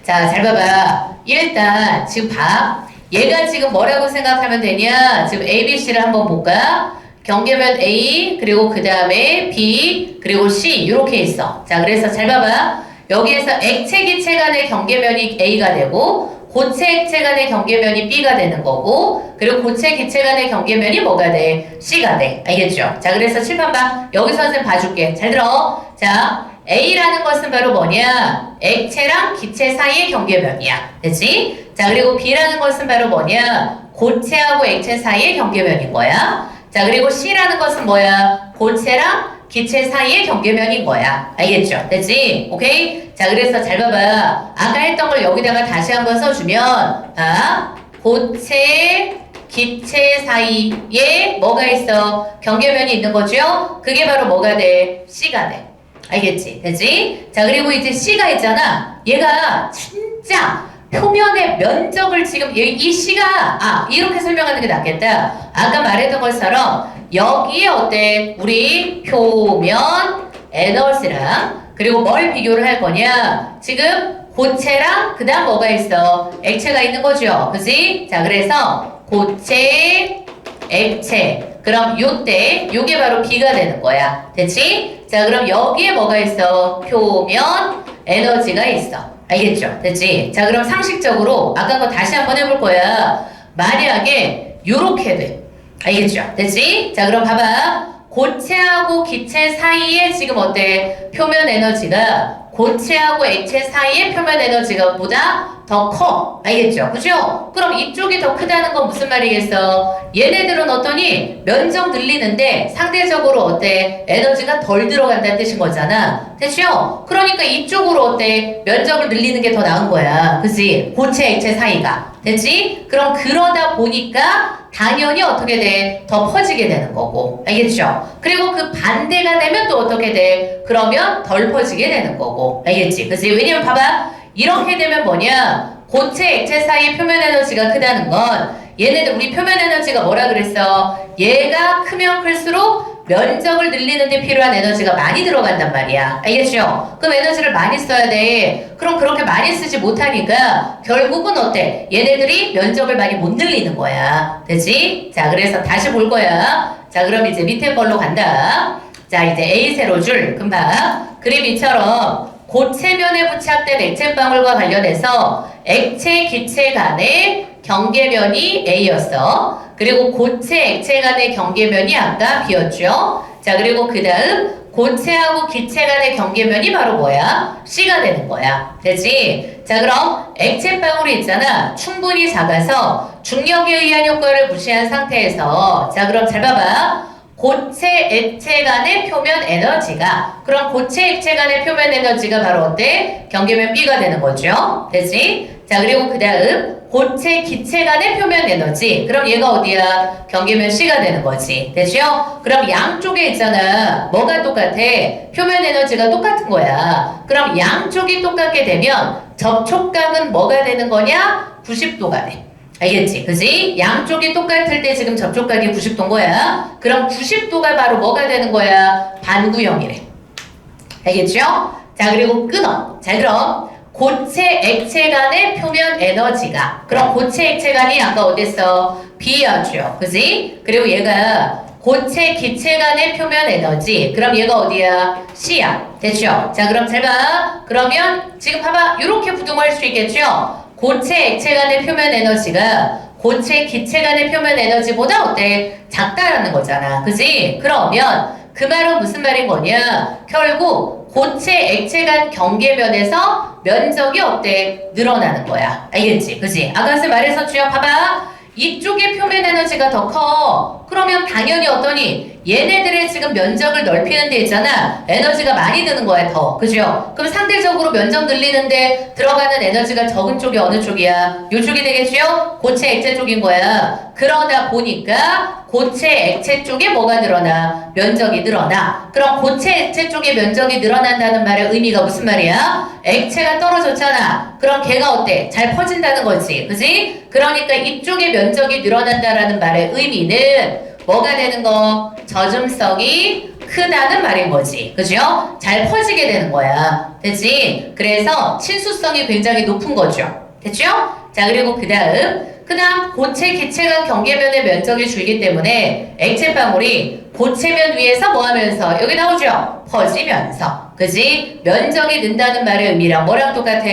자, 잘 봐봐. 일단 지금 봐. 얘가 지금 뭐라고 생각하면 되냐? 지금 A, B, C를 한번 볼까? 경계면 A, 그리고 그 다음에 B, 그리고 C 이렇게 있어. 자, 그래서 잘 봐봐. 여기에서 액체 기체 간의 경계면이 A가 되고 고체 액체 간의 경계면이 B가 되는 거고, 그리고 고체 기체 간의 경계면이 뭐가 돼? C가 돼. 알겠죠? 자, 그래서 칠판 봐. 여기서 선생님 봐줄게. 잘 들어. 자, A라는 것은 바로 뭐냐? 액체랑 기체 사이의 경계면이야. 됐지? 자, 그리고 B라는 것은 바로 뭐냐? 고체하고 액체 사이의 경계면인 거야. 자, 그리고 C라는 것은 뭐야? 고체랑 기체 사이의 경계면인 거야. 알겠죠? 됐지? 오케이? 자, 그래서 잘 봐봐. 아까 했던 걸 여기다가 다시 한번 써주면, 고체, 기체 사이에 뭐가 있어? 경계면이 있는 거죠? 그게 바로 뭐가 돼? C가 돼. 알겠지? 됐지? 자, 그리고 이제 C가 있잖아. 얘가 진짜 표면의 면적을 지금 이 C가 이렇게 설명하는 게 낫겠다. 아까 말했던 것처럼 여기에 어때? 우리 표면 에너지랑 그리고 뭘 비교를 할 거냐? 지금 고체랑 그 다음 뭐가 있어? 액체가 있는 거죠. 그지? 자, 그래서 고체, 액체. 그럼 요때 요게 바로 B가 되는 거야. 됐지? 자, 그럼 여기에 뭐가 있어? 표면 에너지가 있어. 알겠죠? 됐지? 자, 그럼 상식적으로 아까 거 다시 한번 해볼 거야. 만약에 요렇게 돼. 알겠죠? 됐지? 자, 그럼 봐봐. 고체하고 기체 사이에 지금 어때? 표면 에너지가 고체하고 액체 사이의 표면 에너지가 보다 더 커. 알겠죠? 그죠? 그럼 이쪽이 더 크다는 건 무슨 말이겠어? 얘네들은 어떠니? 면적 늘리는데 상대적으로 어때? 에너지가 덜 들어간다는 뜻인 거잖아. 됐죠? 그러니까 이쪽으로 어때? 면적을 늘리는 게 더 나은 거야. 그치? 고체, 액체 사이가. 됐지? 그럼 그러다 보니까 당연히 어떻게 돼? 더 퍼지게 되는 거고. 알겠죠? 그리고 그 반대가 되면 또 어떻게 돼? 그러면 덜 퍼지게 되는 거고. 알겠지? 그치? 왜냐면 봐봐. 이렇게 되면 뭐냐? 고체, 액체 사이의 표면 에너지가 크다는 건 얘네들 우리 표면 에너지가 뭐라 그랬어? 얘가 크면 클수록 면적을 늘리는 데 필요한 에너지가 많이 들어간단 말이야. 알겠죠? 그럼 에너지를 많이 써야 돼. 그럼 그렇게 많이 쓰지 못하니까 결국은 어때? 얘네들이 면적을 많이 못 늘리는 거야. 되지? 자, 그래서 다시 볼 거야. 자, 그럼 이제 밑에 걸로 간다. 자, 이제 A 세로줄 금방 그림 이처럼 고체면에 부착된 액체방울과 관련해서 액체, 기체 간의 경계면이 A였어. 그리고 고체, 액체 간의 경계면이 아까 B였죠. 자, 그리고 그 다음 고체하고 기체 간의 경계면이 바로 뭐야? C가 되는 거야. 되지? 자, 그럼 액체방울이 있잖아. 충분히 작아서 중력에 의한 효과를 무시한 상태에서 자, 그럼 잘 봐봐. 고체, 액체 간의 표면 에너지가 그럼 고체, 액체 간의 표면 에너지가 바로 어때? 경계면 B가 되는 거죠. 되지? 자, 그리고 그 다음 고체, 기체 간의 표면 에너지 그럼 얘가 어디야? 경계면 C가 되는 거지. 되죠? 그럼 양쪽에 있잖아. 뭐가 똑같아? 표면 에너지가 똑같은 거야. 그럼 양쪽이 똑같게 되면 접촉각은 뭐가 되는 거냐? 90도가 돼. 알겠지? 그지? 양쪽이 똑같을 때 지금 접촉각이 90도인 거야. 그럼 90도가 바로 뭐가 되는 거야? 반구형이래. 알겠죠? 자, 그리고 끊어. 자, 그럼 고체, 액체 간의 표면 에너지가 그럼 고체, 액체 간이 아까 어딨어? B였죠. 그지? 그리고 얘가 고체, 기체 간의 표면 에너지 그럼 얘가 어디야? C야. 됐죠? 자, 그럼 잘 봐. 그러면 지금 봐봐. 이렇게 부등할 수 있겠죠? 고체, 액체 간의 표면 에너지가 고체, 기체 간의 표면 에너지보다 어때? 작다라는 거잖아. 그지? 그러면 그 말은 무슨 말인 거냐? 결국 고체, 액체 간 경계면에서 면적이 어때? 늘어나는 거야. 알겠지? 그지? 아까 말했었죠? 봐봐. 이쪽의 표면 에너지가 더 커. 그러면 당연히 어떠니? 얘네들의 지금 면적을 넓히는 데 있잖아. 에너지가 많이 드는 거야, 더. 그죠? 그럼 상대적으로 면적 늘리는데 들어가는 에너지가 적은 쪽이 어느 쪽이야? 요쪽이 되겠죠? 고체, 액체 쪽인 거야. 그러다 보니까 고체, 액체 쪽에 뭐가 늘어나? 면적이 늘어나. 그럼 고체, 액체 쪽에 면적이 늘어난다는 말의 의미가 무슨 말이야? 액체가 떨어졌잖아. 그럼 걔가 어때? 잘 퍼진다는 거지. 그지? 그러니까 이쪽에 면적이 늘어난다라는 말의 의미는 뭐가 되는 거? 젖음성이 크다는 말인 거지. 그죠? 잘 퍼지게 되는 거야. 됐지? 그래서 친수성이 굉장히 높은 거죠. 됐죠? 자, 그리고 그 다음 고체, 기체 간 경계면의 면적이 줄기 때문에 액체방울이 고체면 위에서 뭐 하면서 여기 나오죠? 퍼지면서. 그지? 면적이 는다는 말의 의미랑 뭐랑 똑같아?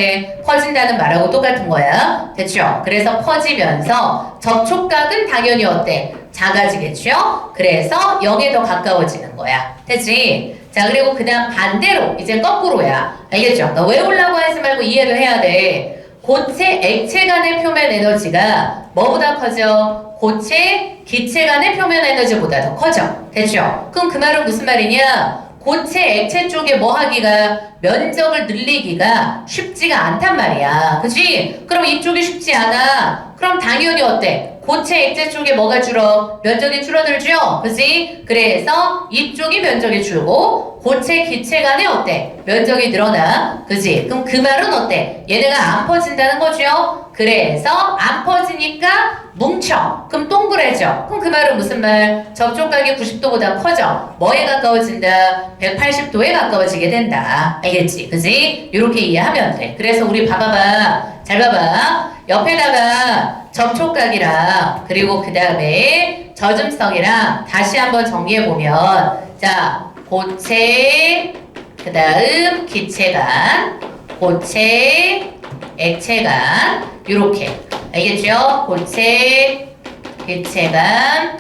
퍼진다는 말하고 똑같은 거야. 됐죠? 그래서 퍼지면서 접촉각은 당연히 어때? 작아지겠죠? 그래서 0에 더 가까워지는 거야. 됐지? 자, 그리고 그 다음 반대로 이제 거꾸로야. 알겠죠? 그러니까 외우려고 하지 말고 이해를 해야 돼. 고체, 액체 간의 표면 에너지가 뭐보다 커져? 고체, 기체 간의 표면 에너지보다 더 커져. 됐죠? 그럼 그 말은 무슨 말이냐? 고체, 액체 쪽에 뭐 하기가 면적을 늘리기가 쉽지가 않단 말이야. 그치? 그럼 이쪽이 쉽지 않아. 그럼 당연히 어때? 고체 액체 쪽에 뭐가 줄어? 면적이 줄어들죠? 그지? 그래서 이쪽이 면적이 줄고 고체 기체 간에 어때? 면적이 늘어나. 그지? 그럼 그 말은 어때? 얘네가 안 퍼진다는 거죠? 그래서 안 퍼지니까 뭉쳐. 그럼 동그래져. 그럼 그 말은 무슨 말? 접촉각이 90도보다 커져. 뭐에 가까워진다? 180도에 가까워지게 된다. 알겠지? 그지? 이렇게 이해하면 돼. 그래서 우리 봐봐봐. 잘 봐봐. 옆에다가 접촉각이랑 그리고 그 다음에 젖음성이랑 다시 한번 정리해보면 자, 고체 그 다음 기체간 고체 액체간 이렇게 알겠죠? 고체 기체간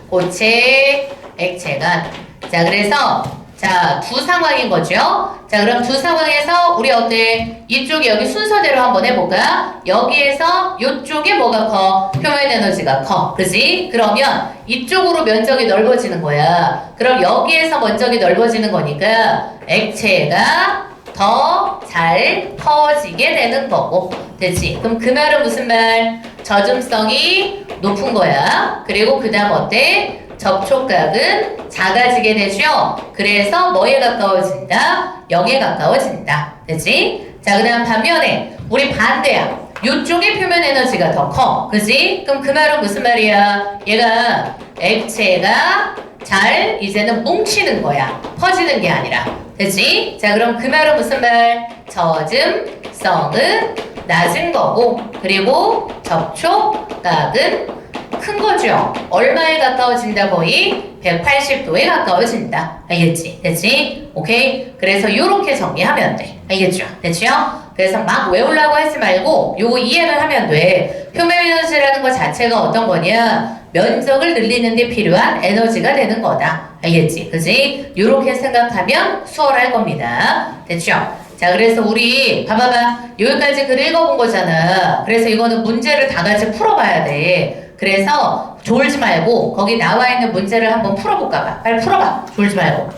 고체 액체간 자 그래서 자, 두 상황인 거죠. 자, 그럼 두 상황에서 우리 어때? 이쪽이 여기 순서대로 한번 해볼까? 여기에서 이쪽에 뭐가 커? 표면 에너지가 커. 그지? 그러면 이쪽으로 면적이 넓어지는 거야. 그럼 여기에서 면적이 넓어지는 거니까 액체가 더 잘 퍼지게 되는 거고. 됐지? 그럼 그 말은 무슨 말? 젖음성이 높은 거야. 그리고 그 다음 어때? 접촉각은 작아지게 되죠. 그래서 뭐에 가까워진다? 0에 가까워진다. 그치? 자, 그 다음 반면에 우리 반대야. 이쪽의 표면 에너지가 더 커. 그지? 그럼 그 말은 무슨 말이야? 얘가 액체가 잘 이제는 뭉치는 거야. 퍼지는 게 아니라. 그치? 자, 그럼 그 말은 무슨 말? 젖음성은 낮은 거고 그리고 접촉각은 큰 거죠. 얼마에 가까워진다 거의? 180도에 가까워진다. 알겠지? 됐지? 오케이? 그래서 이렇게 정리하면 돼. 알겠죠? 됐죠? 그래서 막 외우려고 하지 말고 요거 이해를 하면 돼. 표면 에너지라는 것 자체가 어떤 거냐? 면적을 늘리는 데 필요한 에너지가 되는 거다. 알겠지? 그지? 이렇게 생각하면 수월할 겁니다. 됐죠? 자, 그래서 우리 봐봐봐. 여기까지 글 읽어본 거잖아. 그래서 이거는 문제를 다 같이 풀어봐야 돼. 그래서 졸지 말고 거기 나와 있는 문제를 한번 풀어볼까 봐. 빨리 풀어봐. 졸지 말고.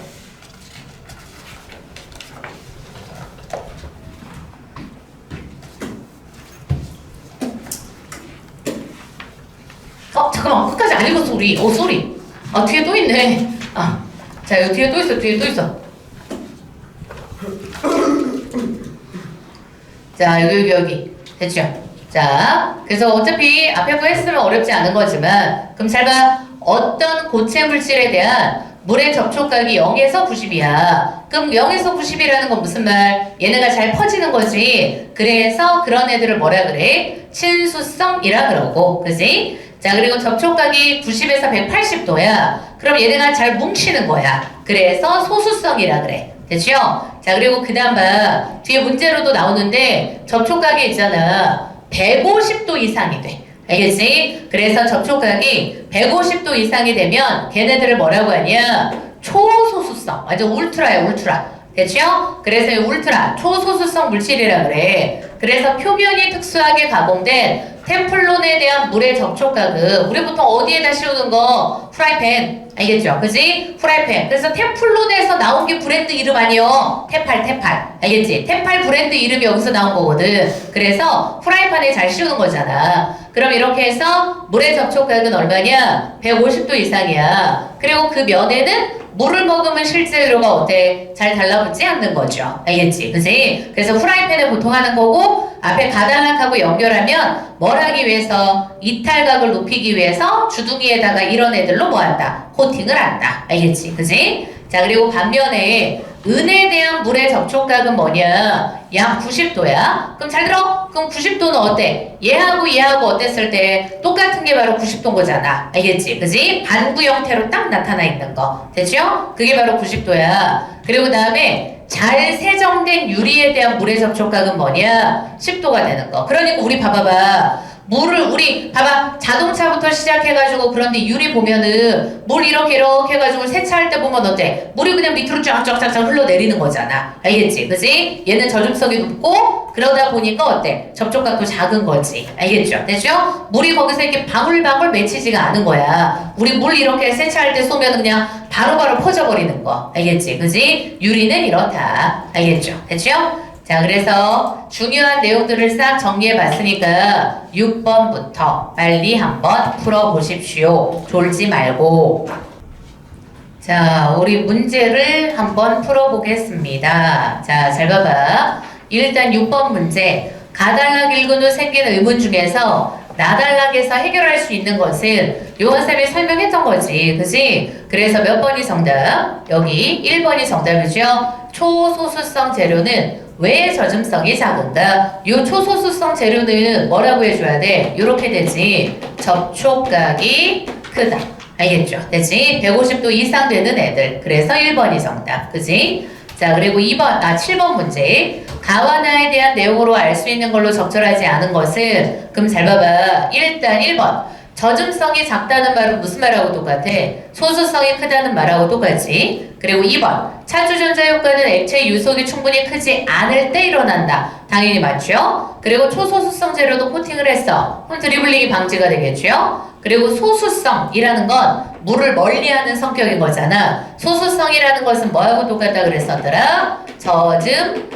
잠깐만. 끝까지 안 읽었어, 우리. 쏘리. 뒤에 또 있네. 자, 여기 뒤에 또 있어, 뒤에 또 있어. 자, 여기. 됐죠? 자, 그래서 어차피 앞에 거 했으면 어렵지 않은 거지만, 그럼 잘 봐. 어떤 고체 물질에 대한 물의 접촉각이 0에서 90이야. 그럼 0에서 90이라는 건 무슨 말? 얘네가 잘 퍼지는 거지. 그래서 그런 애들을 뭐라 그래? 친수성이라 그러고, 그지? 자, 그리고 접촉각이 90에서 180도야. 그럼 얘네가 잘 뭉치는 거야. 그래서 소수성이라 그래. 됐죠? 자, 그리고 그 다음 봐. 뒤에 문제로도 나오는데 접촉각이 있잖아. 150도 이상이 돼. 알겠지? 그래서 접촉각이 150도 이상이 되면 걔네들을 뭐라고 하냐? 초소수성. 완전 울트라야, 울트라. 됐죠? 그래서 이 울트라, 초소수성 물질이라 그래. 그래서 표면이 특수하게 가공된 템플론에 대한 물의 접촉각은 우리 보통 어디에다 씌우는 거? 프라이팬. 알겠죠? 그지? 프라이팬. 그래서 템플론에서 나온 게 브랜드 이름 아니요? 테팔. 알겠지? 테팔 브랜드 이름이 여기서 나온 거거든. 그래서 프라이팬에 잘 씌우는 거잖아. 그럼 이렇게 해서 물의 접촉각은 얼마냐? 150도 이상이야. 그리고 그 면에는 물을 먹으면 실제로가 어때? 잘 달라붙지 않는 거죠. 알겠지? 그지? 그래서 프라이팬을 보통 하는 거고 앞에 가달락하고 연결하면 뭘 하기 위해서? 이탈각을 높이기 위해서 주둥이에다가 이런 애들로 뭐 한다? 코팅을 한다. 알겠지? 그지? 자, 그리고 반면에 은에 대한 물의 접촉각은 뭐냐? 약 90도야. 그럼 잘 들어? 그럼 90도는 어때? 얘하고 어땠을 때 똑같은 게 바로 90도인 거잖아. 알겠지? 그지? 반구 형태로 딱 나타나 있는 거. 됐죠? 그게 바로 90도야. 그리고 다음에 잘 세정된 유리에 대한 물의 접촉각은 뭐냐? 10도가 되는 거. 그러니까 우리 봐봐봐. 물을 우리 봐봐 자동차부터 시작해가지고 그런데 유리 보면은 물 이렇게 해가지고 세차할 때 보면 어때? 물이 그냥 밑으로 쫙쫙쫙 흘러내리는 거잖아. 알겠지? 그지? 얘는 젖음성이 높고 그러다 보니까 어때? 접촉각도 작은 거지. 알겠죠? 됐죠? 물이 거기서 이렇게 방울방울 맺히지가 않은 거야. 우리 물 이렇게 세차할 때 쏘면 그냥 바로바로 퍼져버리는 거. 알겠지? 그지? 유리는 이렇다. 알겠죠? 됐죠? 자, 그래서 중요한 내용들을 싹 정리해 봤으니까 6번부터 빨리 한번 풀어보십시오. 졸지 말고. 자, 우리 문제를 한번 풀어보겠습니다. 자, 잘 봐봐. 일단 6번 문제. 가달락 읽은 후 생긴 의문 중에서 나달락에서 해결할 수 있는 것은 요한쌤이 설명했던 거지. 그지? 그래서 몇 번이 정답? 여기 1번이 정답이죠. 초소수성 재료는 왜 저점성이 작은가? 요 초소수성 재료는 뭐라고 해줘야 돼? 요렇게 되지. 접촉각이 크다. 알겠죠? 되지? 150도 이상 되는 애들. 그래서 1번이 정답. 그지? 자, 그리고 7번 문제. 가와나에 대한 내용으로 알 수 있는 걸로 적절하지 않은 것은, 그럼 잘 봐봐. 일단 1번. 젖음성이 작다는 말은 무슨 말하고 똑같아? 소수성이 크다는 말하고 똑같지? 그리고 2번. 차주전자 효과는 액체 유속이 충분히 크지 않을 때 일어난다. 당연히 맞죠? 그리고 초소수성 재료도 코팅을 했어. 그럼 드리블링이 방지가 되겠죠? 그리고 소수성이라는 건 물을 멀리하는 성격인 거잖아. 소수성이라는 것은 뭐하고 똑같다 그랬었더라?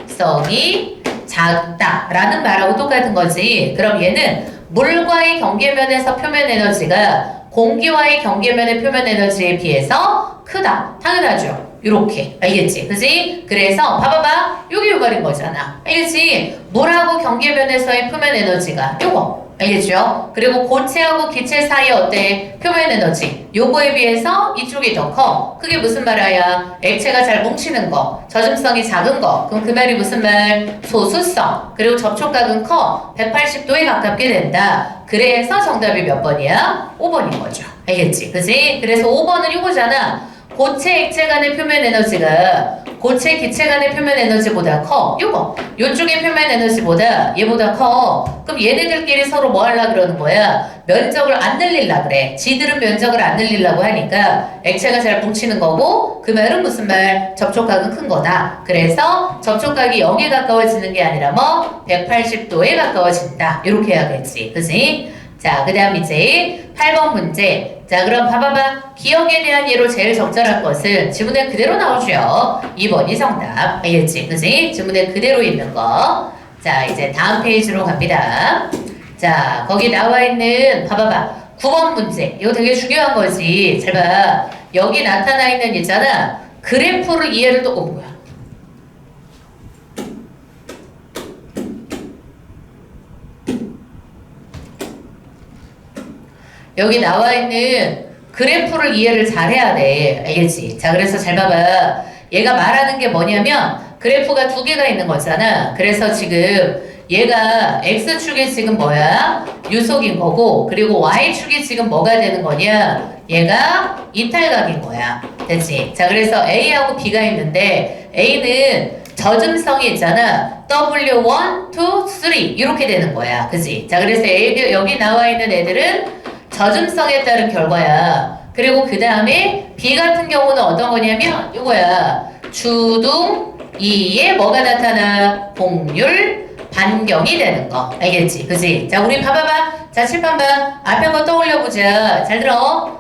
젖음성이 작다라는 말하고 똑같은 거지. 그럼 얘는 물과의 경계면에서 표면 에너지가 공기와의 경계면의 표면 에너지에 비해서 크다. 당연하죠. 요렇게. 알겠지? 그지? 그래서 봐봐봐. 요게 요 말인 거잖아. 알겠지? 물하고 경계면에서의 표면 에너지가 요거. 알겠죠? 그리고 고체하고 기체 사이 어때? 표면 에너지. 요거에 비해서 이쪽이 더 커. 그게 무슨 말이야? 액체가 잘 뭉치는 거. 젖음성이 작은 거. 그럼 그 말이 무슨 말? 소수성. 그리고 접촉각은 커. 180도에 가깝게 된다. 그래서 정답이 몇 번이야? 5번인 거죠. 알겠지? 그지? 그래서 5번은 요거잖아. 고체 액체 간의 표면 에너지가 고체 기체 간의 표면 에너지보다 커. 요거. 요쪽의 표면 에너지보다 얘보다 커. 그럼 얘네들끼리 서로 뭐 하려고 그러는 거야? 면적을 안 늘리려고 그래. 지들은 면적을 안 늘리려고 하니까 액체가 잘 뭉치는 거고, 그 말은 무슨 말? 접촉각은 큰 거다. 그래서 접촉각이 0에 가까워지는 게 아니라 뭐 180도에 가까워진다. 이렇게 해야겠지. 그지? 자, 그 다음 이제 8번 문제. 자, 그럼 봐봐봐. 기억에 대한 예로 제일 적절한 것은 지문에 그대로 나오죠. 2번이 정답. 알겠지? 그지? 지문에 그대로 있는 거. 자, 이제 다음 페이지로 갑니다. 자, 거기 나와 있는, 봐봐봐. 9번 문제. 이거 되게 중요한 거지. 잘 봐. 여기 나타나 있는 있잖아. 그래프를 이해를 또, 뭐야. 여기 나와 있는 그래프를 이해를 잘 해야 돼. 알겠지? 자, 그래서 잘 봐봐. 얘가 말하는 게 뭐냐면 그래프가 두 개가 있는 거잖아. 그래서 지금 얘가 X축이 지금 뭐야? 유속인 거고, 그리고 Y축이 지금 뭐가 되는 거냐? 얘가 이탈각인 거야. 됐지? 자, 그래서 A하고 B가 있는데 A는 젖음성이 있잖아. W1, 2, 3 이렇게 되는 거야. 그지? 자, 그래서 여기 나와 있는 애들은 젖음성에 따른 결과야. 그리고 그 다음에 B 같은 경우는 어떤 거냐면 이거야. 주둥 2에 뭐가 나타나? 곡률 반경이 되는 거. 알겠지? 그지? 자, 우리 봐봐봐. 자, 칠판 봐. 앞에 거 떠올려보자. 잘 들어.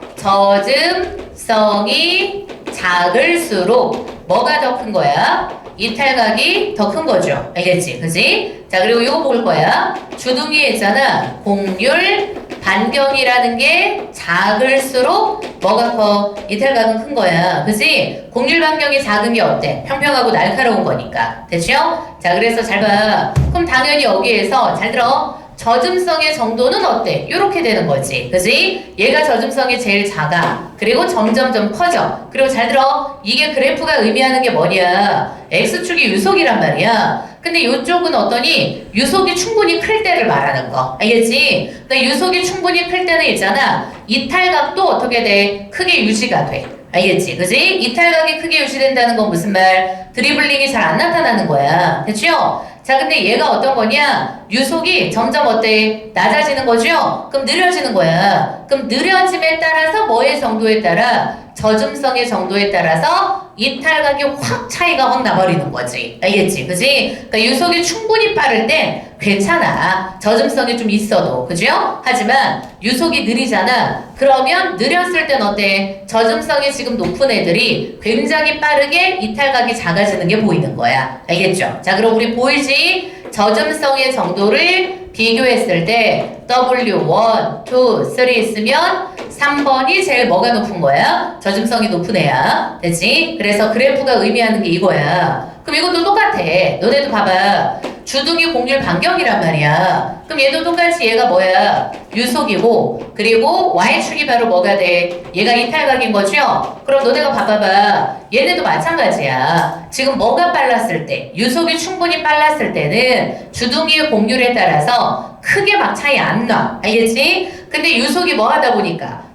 젖음성이 작을수록 뭐가 더 큰 거야? 이탈각이 더 큰 거죠. 알겠지? 그지? 자, 그리고 이거 볼 거야. 주둥이에 있잖아. 곡률 반경이라는 게 작을수록 뭐가 커? 이탈각은 큰 거야. 그지? 곡률 반경이 작은 게 어때? 평평하고 날카로운 거니까. 됐죠? 자, 그래서 잘 봐. 그럼 당연히 여기에서 잘 들어. 젖음성의 정도는 어때? 이렇게 되는 거지. 그지? 얘가 젖음성이 제일 작아. 그리고 점점점 커져. 그리고 잘 들어. 이게 그래프가 의미하는 게 뭐냐? X축이 유속이란 말이야. 근데 이쪽은 어떠니? 유속이 충분히 클 때를 말하는 거. 알겠지? 그러니까 유속이 충분히 클 때는 있잖아. 이탈각도 어떻게 돼? 크게 유지가 돼. 알겠지? 그지? 이탈각이 크게 유지된다는 건 무슨 말? 드리블링이 잘 안 나타나는 거야. 됐죠? 자, 근데 얘가 어떤 거냐? 유속이 점점 어때? 낮아지는 거죠? 그럼 느려지는 거야. 그럼 느려짐에 따라서 뭐의 정도에 따라? 젖음성의 정도에 따라서 이탈각이 확 차이가 확 나버리는 거지. 알겠지? 그지? 그러니까 유속이 충분히 빠를 땐 괜찮아. 젖음성이 좀 있어도. 그죠? 하지만 유속이 느리잖아. 그러면 느렸을 땐 어때? 젖음성이 지금 높은 애들이 굉장히 빠르게 이탈각이 작아지는 게 보이는 거야. 알겠죠? 자, 그럼 우리 보이지? 젖음성의 정도를 비교했을 때 W1, 2, 3 있으면 3번이 제일 뭐가 높은 거야? 젖음성이 높은 애야. 됐지? 그래서 그래프가 의미하는 게 이거야. 그럼 이것도 똑같아. 너네도 봐봐. 주둥이 곡률 반경이란 말이야. 그럼 얘도 똑같이 얘가 뭐야? 유속이고 그리고 Y축이 바로 뭐가 돼? 얘가 이탈각인 거죠? 그럼 너네가 봐봐봐. 얘네도 마찬가지야. 지금 뭐가 빨랐을 때? 유속이 충분히 빨랐을 때는 주둥이의 곡률에 따라서 크게 막 차이 안 나. 알겠지? 근데 유속이 뭐 하다 보니까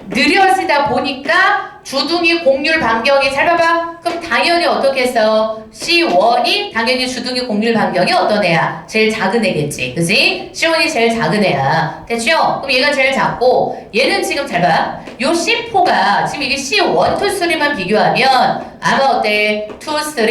느려지다 보니까 주둥이 곡률 반경이 잘 봐봐. 그럼 당연히 어떻게 했어? C1이 당연히 주둥이 곡률 반경이 어떤 애야? 제일 작은 애겠지. 그지? C1이 제일 작은 애야. 됐죠? 그럼 얘가 제일 작고 얘는 지금 잘 봐. 요 C4가 지금 이게 C1, 2, 3만 비교하면 아마 어때? 2, 3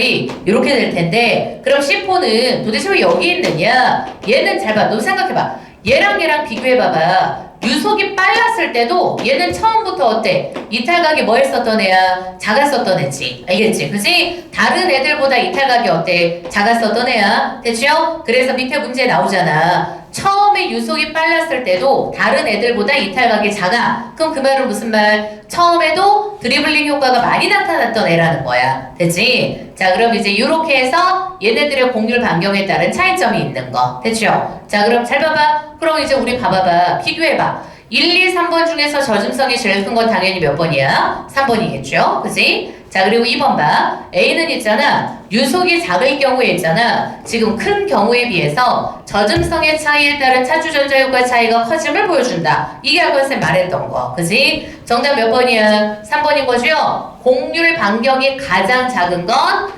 이렇게 될 텐데 그럼 C4는 도대체 왜 여기 있느냐? 얘는 잘 봐. 너 생각해봐. 얘랑 비교해봐봐. 유속이 빨랐을 때도 얘는 처음부터 어때? 이탈각이 뭐 했었던 애야? 작았었던 애지. 알겠지? 그지? 다른 애들보다 이탈각이 어때? 작았었던 애야. 됐죠? 그래서 밑에 문제 나오잖아. 처음에 유속이 빨랐을 때도 다른 애들보다 이탈각이 작아. 그럼 그 말은 무슨 말? 처음에도 드리블링 효과가 많이 나타났던 애라는 거야. 됐지? 자, 그럼 이제 이렇게 해서 얘네들의 곡률 반경에 따른 차이점이 있는 거. 됐죠? 자, 그럼 잘 봐봐. 그럼 이제 우리 봐봐봐. 비교해봐. 1, 2, 3번 중에서 젖음성이 제일 큰 건 당연히 몇 번이야? 3번이겠죠? 그지? 자, 그리고 2번 봐. A는 있잖아. 유속이 작을 경우에 있잖아. 지금 큰 경우에 비해서 젖음성의 차이에 따른 차주전자 효과 차이가 커짐을 보여준다. 이게 아까 쌤 말했던 거. 그지? 정답 몇 번이야? 3번인 거죠? 곡률 반경이 가장 작은 건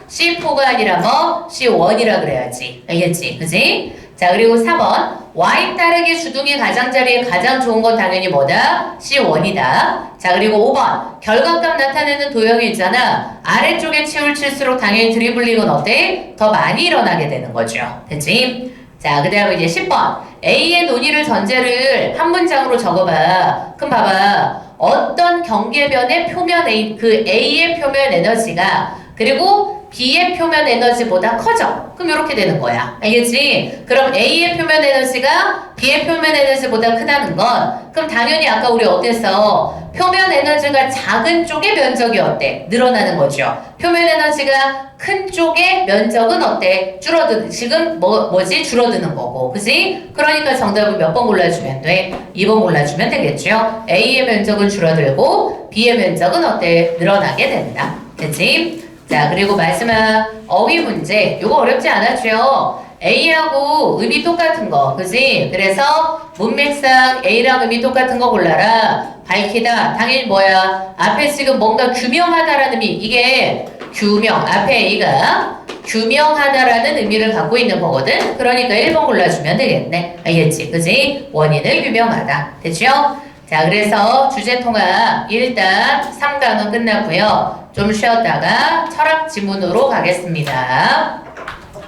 C4가 아니라 뭐? C1이라 그래야지. 알겠지? 그지? 자, 그리고 4번. Y 따르기 주둥이 가장자리에 가장 좋은 건 당연히 뭐다? C1이다. 자, 그리고 5번. 결과값 나타내는 도형이 있잖아. 아래쪽에 치울 칠수록 당연히 드리블링은 어때? 더 많이 일어나게 되는 거죠. 됐지? 자, 그 다음에 이제 10번. A의 논의를 전제를 한 문장으로 적어봐. 그럼 봐봐. 어떤 경계변의 표면 A, 그 A의 표면 에너지가 그리고 B의 표면 에너지보다 커져. 그럼 이렇게 되는 거야. 알겠지? 그럼 A의 표면 에너지가 B의 표면 에너지보다 크다는 건 그럼 당연히 아까 우리 어땠어? 표면 에너지가 작은 쪽의 면적이 어때? 늘어나는 거죠. 표면 에너지가 큰 쪽의 면적은 어때? 지금 뭐지? 줄어드는 거고. 그지? 그러니까 정답은 몇 번 골라주면 돼? 2번 골라주면 되겠죠? A의 면적은 줄어들고 B의 면적은 어때? 늘어나게 된다. 됐지? 자, 그리고 마지막 어휘 문제. 이거 어렵지 않았죠? A하고 의미 똑같은 거. 그지? 그래서 문맥상 A랑 의미 똑같은 거 골라라. 밝히다. 당연히 뭐야? 앞에 지금 뭔가 규명하다라는 의미. 이게 규명. 앞에 A가 규명하다라는 의미를 갖고 있는 거거든? 그러니까 1번 골라주면 되겠네. 알겠지? 그지? 원인을 규명하다. 됐죠? 자, 그래서 주제통합 일단 3강은 끝났고요. 좀 쉬었다가 철학 지문으로 가겠습니다.